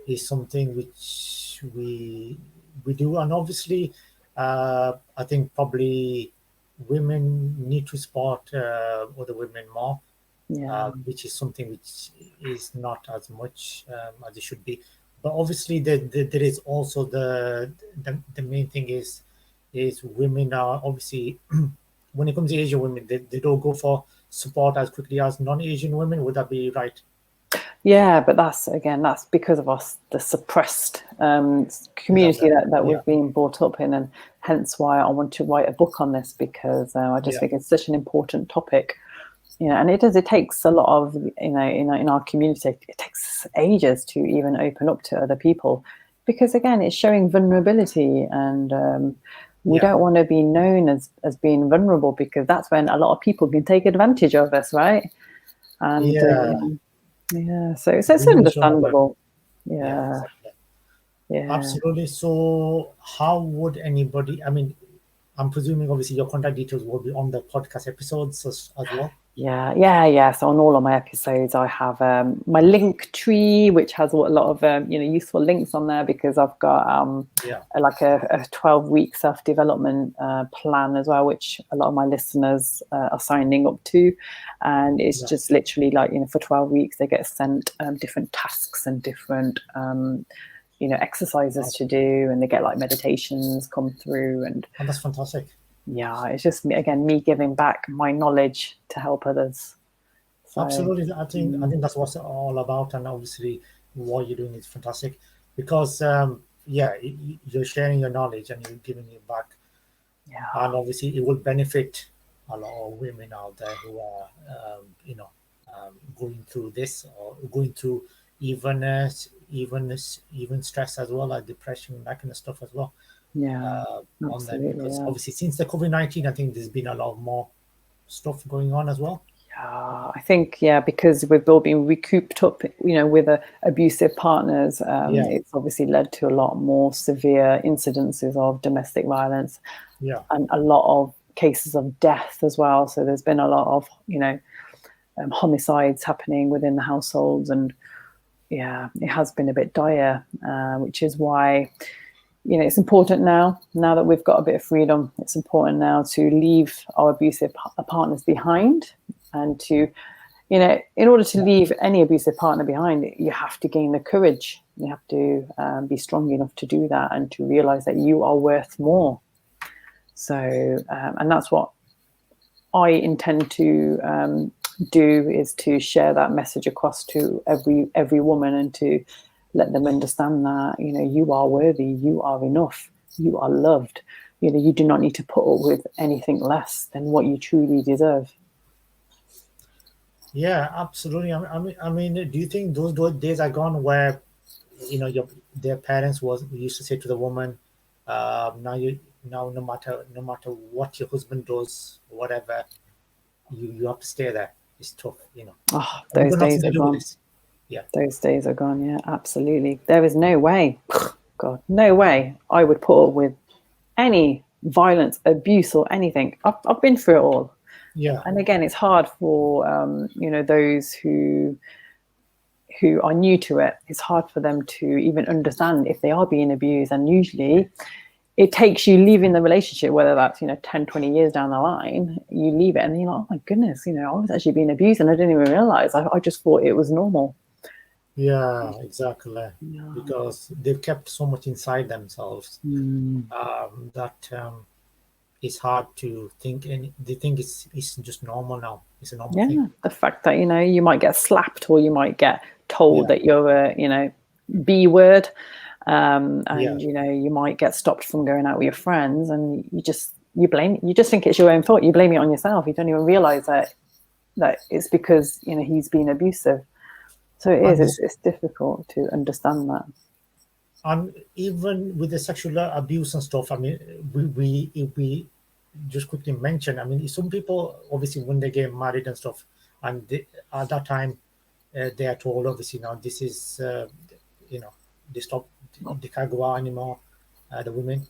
is something which we do, and obviously, I think probably women need to support other women more, Yeah. which is something which is not as much as it should be. But obviously, there is also the main thing is women are obviously when it comes to Asian women, they don't go for support as quickly as non-Asian women. Would that be right? Yeah, but that's because of us, the suppressed Exactly. community that Yeah. we've been brought up in, and hence why I want to write a book on this, because I just Yeah. think it's such an important topic. And it takes a lot of, in our community, it takes ages to even open up to other people, because again, it's showing vulnerability, and we Yeah. don't want to be known as being vulnerable, because that's when a lot of people can take advantage of us, right? And Yeah. yeah, so it's We need to show that work. understandable. Yeah. Yeah, Exactly. yeah. Absolutely. So, how would anybody? I mean, I'm presuming obviously your contact details will be on the podcast episodes as well. Yeah. So on all of my episodes, I have my link tree, which has a lot of useful links on there, because I've got Yeah. like a 12-week self-development plan as well, which a lot of my listeners are signing up to, and it's Yeah. just literally like, for 12 weeks they get sent different tasks and different exercises Wow. to do, and they get like meditations come through, and Oh, that's fantastic. yeah, it's just again me giving back my knowledge to help others. So Absolutely. I think that's what it's all about, and obviously what you're doing is fantastic because yeah, you're sharing your knowledge and you're giving it back, yeah, and obviously it will benefit a lot of women out there who are going through this or going through even even stress as well, like depression, that kind of stuff as well. yeah, On that, absolutely, because yeah. obviously since the COVID-19, I think there's been a lot more stuff going on as well. I think, yeah, because we've all been recouped up, with abusive partners. Yeah. It's obviously led to a lot more severe incidences of domestic violence, Yeah. and a lot of cases of death as well. So there's been a lot of, homicides happening within the households, and yeah, it has been a bit dire, which is why, it's important now that we've got a bit of freedom. It's important now to leave our abusive partners behind, and to, in order to Yeah. leave any abusive partner behind, you have to gain the courage. You have to be strong enough to do that, and to realize that you are worth more. So, and that's what I intend to do, is to share that message across to every woman, and to let them understand that, you are worthy, you are enough, you are loved. You do not need to put up with anything less than what you truly deserve. Yeah, absolutely. I mean, do you think those days are gone where their parents was used to say to the woman, now no matter what your husband does, whatever, you have to stay there. It's tough. Oh, We those got nothing days to are do with gone. this. Yeah, Those days are gone. Yeah, absolutely. There is no way, God, no way I would put up with any violence, abuse, or anything. I've been through it all. yeah, And again, it's hard for those who are new to it. It's hard for them to even understand if they are being abused. And usually, it takes you leaving the relationship, whether that's 10, 20 years down the line, you leave it and then you're like, oh my goodness, I was actually being abused and I didn't even realize. I just thought it was normal. Yeah, exactly. Yeah. Because they've kept so much inside themselves that it's hard to think, and they think it's just normal now. It's a normal thing. The fact that you might get slapped or you might get told Yeah. that you're a B word, and Yeah. you might get stopped from going out with your friends, and you just think it's your own fault. You blame it on yourself. You don't even realize that it's because he's been abusive. So it And is. It's difficult to understand that. And even with the sexual abuse and stuff, I mean, we just quickly mention, I mean, some people obviously when they get married and stuff, and at that time they are told obviously now this is they stop, they can't go out anymore, the women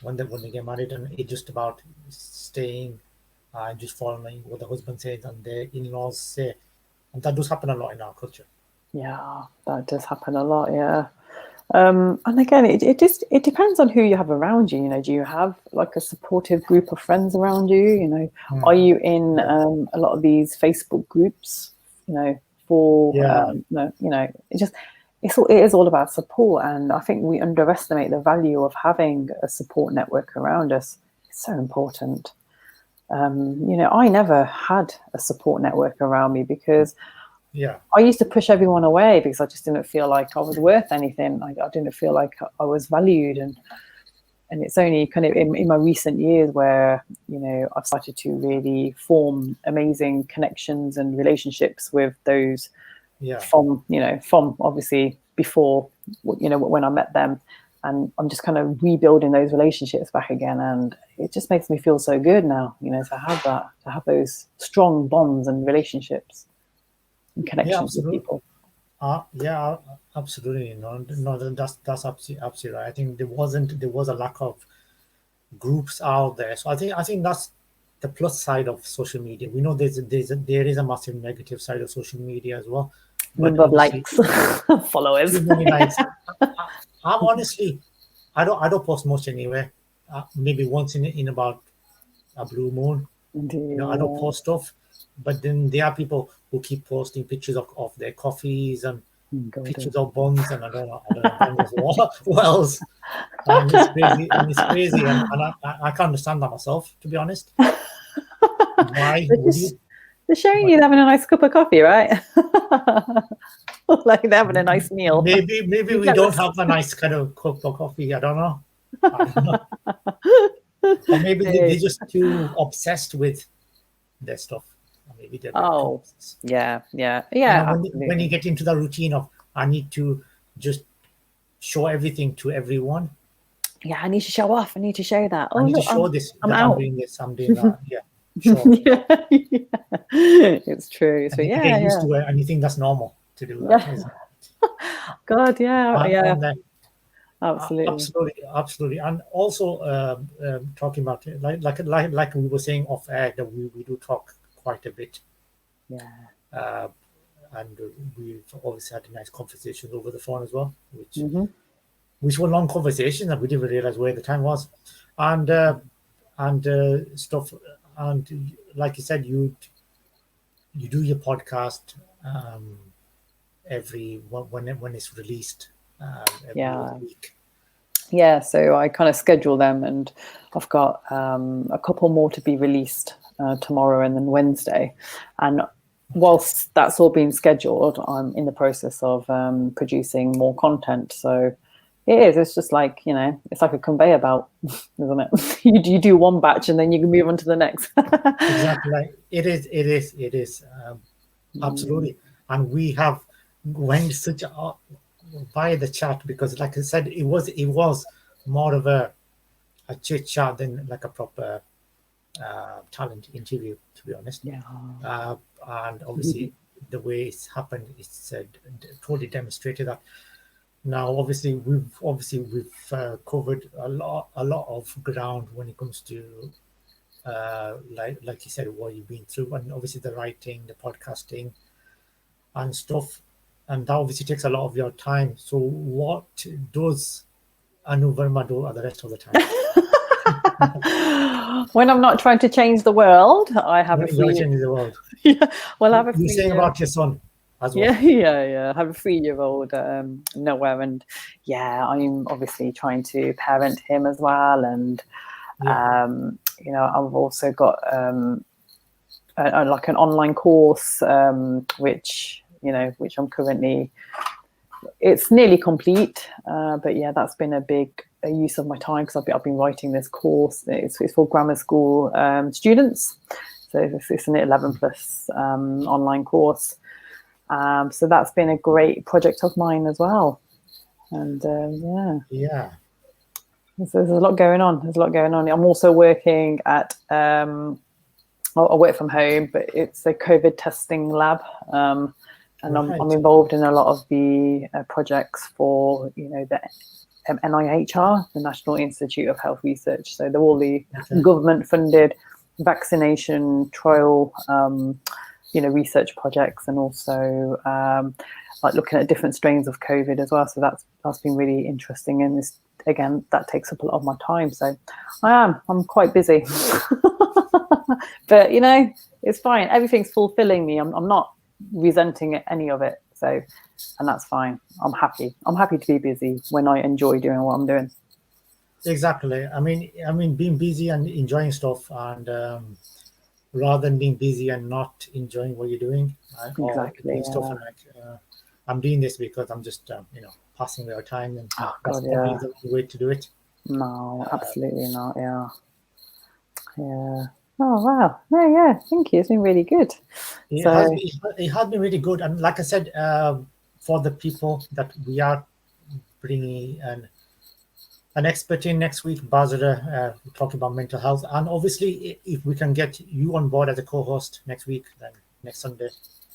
when they get married, and it's just about staying and just following what the husband says and the in-laws say, and that does happen a lot in our culture. Yeah, that does happen a lot. Yeah. And again, it depends on who you have around you. Do you have like a supportive group of friends around you? Are you in a lot of these Facebook groups? For Yeah. it is all about support, and I think we underestimate the value of having a support network around us. It's so important. I never had a support network around me because Yeah. I used to push everyone away because I just didn't feel like I was worth anything. I didn't feel like I was valued, and it's only kind of in my recent years where I've started to really form amazing connections and relationships with those from obviously before when I met them, and I'm just kind of rebuilding those relationships back again, and it just makes me feel so good now to have those strong bonds and relationships and connections with people. Yeah, absolutely. No, that's absolutely right. I think there was a lack of groups out there. So I think that's the plus side of social media. We know there is a massive negative side of social media as well, but Number of obviously likes, followers. too many likes. I'm honestly, I don't post much anyway. Maybe once in about a blue moon. I don't post stuff, but then there are people who keep posting pictures of their coffees and pictures of buns, and I don't know buns what else. And it's crazy, and I can't understand that myself, to be honest. Why would you? They're showing But you having a nice cup of coffee, right? Like they're having a nice meal. maybe we don't have a nice kind of cup of coffee. I don't know. Or maybe they're just too obsessed with their stuff. Or maybe they're too obsessed. Yeah. When you get into the routine of I need to just show everything to everyone. Yeah, I need to show off. I need to show that. I need to show this. I'm that out. I'm doing this. I'm doing that. Yeah, sure. Yeah. It's true. So you get used to it, and you think that's normal to do that. Isn't it? God, yeah. Absolutely. And also talking about it, like we were saying off air, that we do talk quite a bit. Yeah. And we've always had nice conversations over the phone as well, which were long conversations, and we didn't realize where the time was, and stuff. And like you said, you do your podcast every when it's released every week. Yeah, so I kind of schedule them, and I've got a couple more to be released tomorrow and then Wednesday. And whilst that's all being scheduled, I'm in the process of producing more content. So it's just like, it's like a conveyor belt, isn't it? you do one batch and then you can move on to the next. Exactly. It is absolutely. And we have went such via the chat, because like I said, it was more of a chit chat than like a proper talent interview, to be honest. And obviously the way it's happened, it's totally demonstrated that. Now obviously we've covered a lot of ground when it comes to like you said, what you've been through, and obviously the writing, the podcasting and stuff, and that obviously takes a lot of your time. So what does Anu Verma do the rest of the time. When I'm not trying to change the world, I have a You're free. changing the world. Yeah, well, I have a You're saying 3 year. about your son as well. Yeah, yeah. I have a 3 year old Noah, and yeah, I'm obviously trying to parent him as well, and Yeah. I've also got like an online course, which I'm currently. It's nearly complete, but yeah, that's been a big use of my time because I've been writing this course. It's for grammar school students, so it's an 11 plus online course. So that's been a great project of mine as well. And Yeah. there's a lot going on. There's a lot going on. I'm also working at, I work from home, but it's a COVID testing lab. And I'm Right. involved in a lot of the projects for, the NIHR, the National Institute of Health Research. So they're all the Okay. government funded vaccination trial research projects, and also like looking at different strains of COVID as well. So that's been really interesting, and this again that takes up a lot of my time. So I'm quite busy, but it's fine. Everything's fulfilling me. I'm not resenting any of it. So, and that's fine. I'm happy to be busy when I enjoy doing what I'm doing. Exactly. I mean, being busy and enjoying stuff, and rather than being busy and not enjoying what you're doing, or Exactly. doing stuff Yeah. and like, I'm doing this because I'm just, passing our time, and Oh that's God. probably Yeah. the way to do it. No, absolutely not. Yeah. Yeah. Oh wow. No, yeah. Thank you. It's been really good. It has So been, it has been really good, and like I said, for the people that we are bringing an expert in next week, Basra, talking about mental health, and obviously, if we can get you on board as a co-host next week, then next Sunday.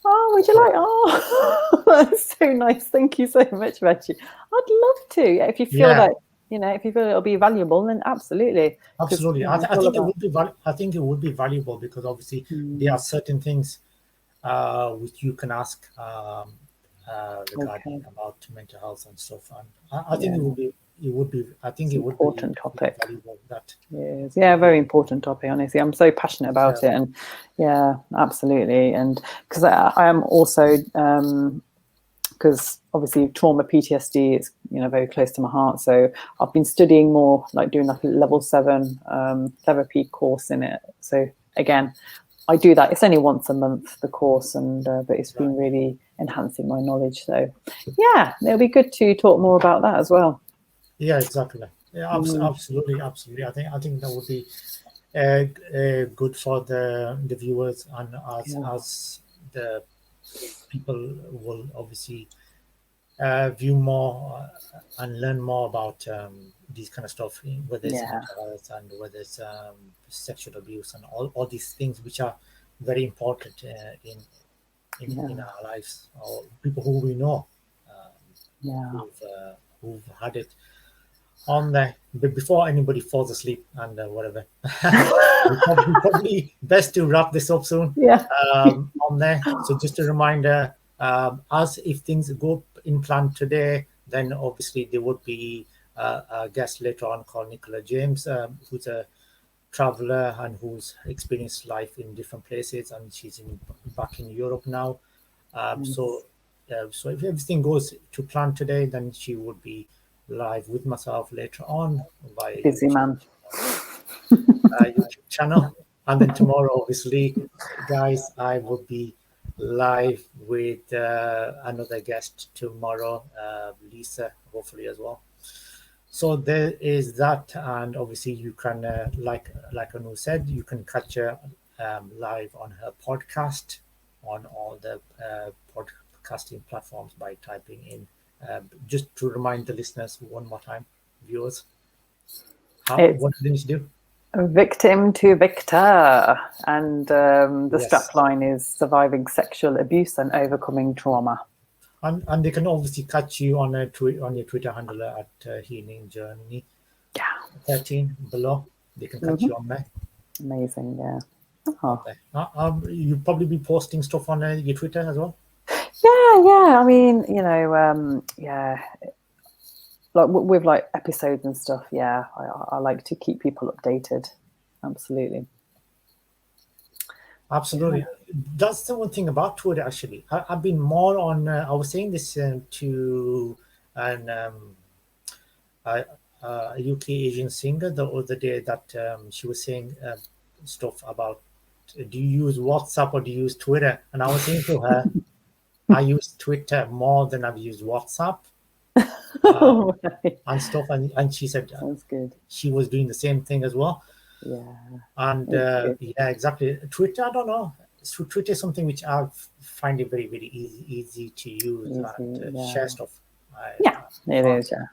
oh, would you like? Oh, that's so nice. Thank you so much, Reggie. I'd love to. Yeah, if you feel Yeah, that if you feel it'll be valuable, then absolutely. Because absolutely. I, th- it's I all think it about. would be I think it would be valuable because obviously there Hmm, are certain things which you can ask regarding okay. about mental health and stuff, and I think Yeah. I think It's it an would be important really topic. valuable. That Yes. Yeah, very important topic, honestly. I'm so passionate yeah, about it. And yeah, absolutely. And because I am also, because obviously trauma PTSD is, very close to my heart. So I've been studying more, like doing like a level 7 therapy course in it. So again, I do that. It's only once a month, the course, and but it's right. been really enhancing my knowledge. So yeah, it'll be good to talk more about that as well. Yeah, exactly. Yeah, Mm, absolutely, absolutely. I think that would be good for the viewers, and yeah. as the people will obviously view more and learn more about these kind of stuff, whether it's Yeah. mental health and whether it's sexual abuse and all these things which are very important in Yeah. our lives, or people who we know um, Yeah. who've had it on there. But before anybody falls asleep and whatever, we probably best to wrap this up soon Yeah. on there. So just a reminder, as if things go in plan today, then obviously there would be a guest later on called Nicola James, who's a traveler and who's experienced life in different places, and she's back in Europe now. Um, Nice. so, so if everything goes to plan today, then she would be live with myself later on via Busy man. YouTube channel, and then tomorrow, obviously, guys, I will be live with another guest tomorrow, Lisa, hopefully as well. So there is that, and obviously you can, like Anu said, you can catch her live on her podcast on all the podcasting platforms by typing in. Just to remind the listeners one more time, viewers, It's what do they need to do? victim to victor, and the strap Yes, line is surviving sexual abuse and overcoming trauma. and they can obviously catch you on on your Twitter handle at Healing Journey Yeah. 13 below. They can catch Hmm. you on there. Amazing. Yeah. On Oh. there. You'll probably be posting stuff on your Twitter as well. Yeah. Yeah. I mean, yeah. like with like episodes and stuff. Yeah, I like to keep people updated. Absolutely. Absolutely. That's the one thing about Twitter, actually. I've been more on, I was saying this to an a UK Asian singer the other day that she was saying stuff about do you use WhatsApp or do you use Twitter? And I was saying to her, I use Twitter more than I've used WhatsApp Right. and stuff. And she said Sounds good. she was doing the same thing as well. Yeah, And it's good. yeah, exactly. Twitter, I don't know. So Twitter is something which I find it very, very easy to use and Easy. share Yeah. stuff. Yeah, it Can't is. Yeah.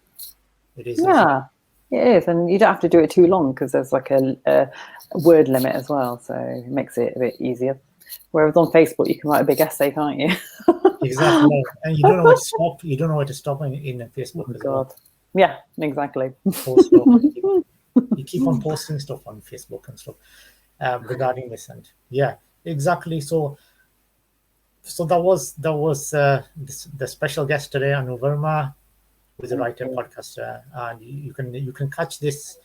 It is, isn't it? Yeah, it is, and you don't have to do it too long because there's like a word limit as well, so it makes it a bit easier. Whereas on Facebook, you can write a big essay, can't you? Exactly. And you don't know where to stop. You don't know where to stop in Oh Facebook as well. God. Yeah, exactly. Post stuff. You keep on posting stuff on Facebook and stuff regarding this. And yeah, exactly. So that was the special guest today, Anu Verma, who's a writer, podcaster, and you can catch this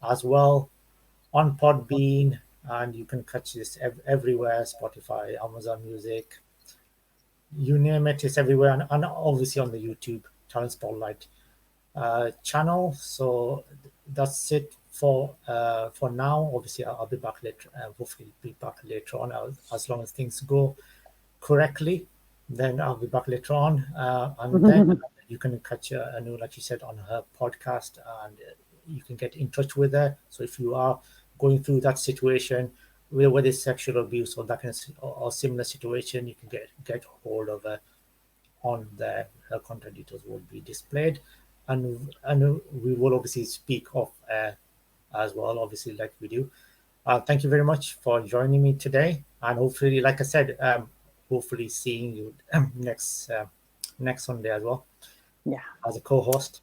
as well on Podbean, and you can catch this everywhere: Spotify, Amazon Music, you name it, it's everywhere, and obviously on the YouTube Talent Spotlight channel. So that's it for now. Obviously, I'll be back later. Hopefully, be back later on as long as things go correctly. Then I'll be back later on, and then you can catch Anu, like you said, on her podcast, and you can get in touch with her. So if you are going through that situation, whether it's sexual abuse or that kind of, or similar situation, you can get hold of her on there. Her contact details will be displayed, and we will obviously speak of as well, obviously, like we do. Thank you very much for joining me today, and hopefully, like I said, hopefully seeing you next Sunday as well Yeah. as a co-host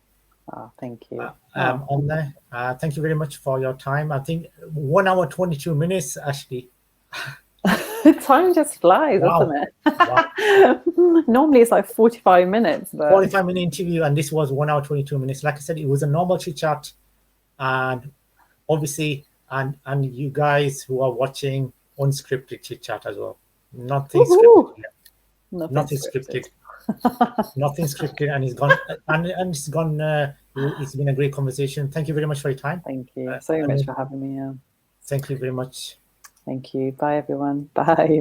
Thank you. on there. Thank you very much for your time. I think 1 hour 22 minutes, actually. Time just flies, Wow. doesn't it? Normally it's like 45 minutes, but 45-minute interview, and this was 1 hour 22 minutes. Like I said, it was a normal chit chat, and obviously, and you guys who are watching, unscripted chit chat as well. Nothing Woohoo! scripted here. Nothing Nothing scripted. scripted. Nothing scripted, and it's gone. And it's gone. It's been a great conversation. Thank you very much for your time. Thank you so much for having me. Thank you very much. Thank you. Bye, everyone. Bye.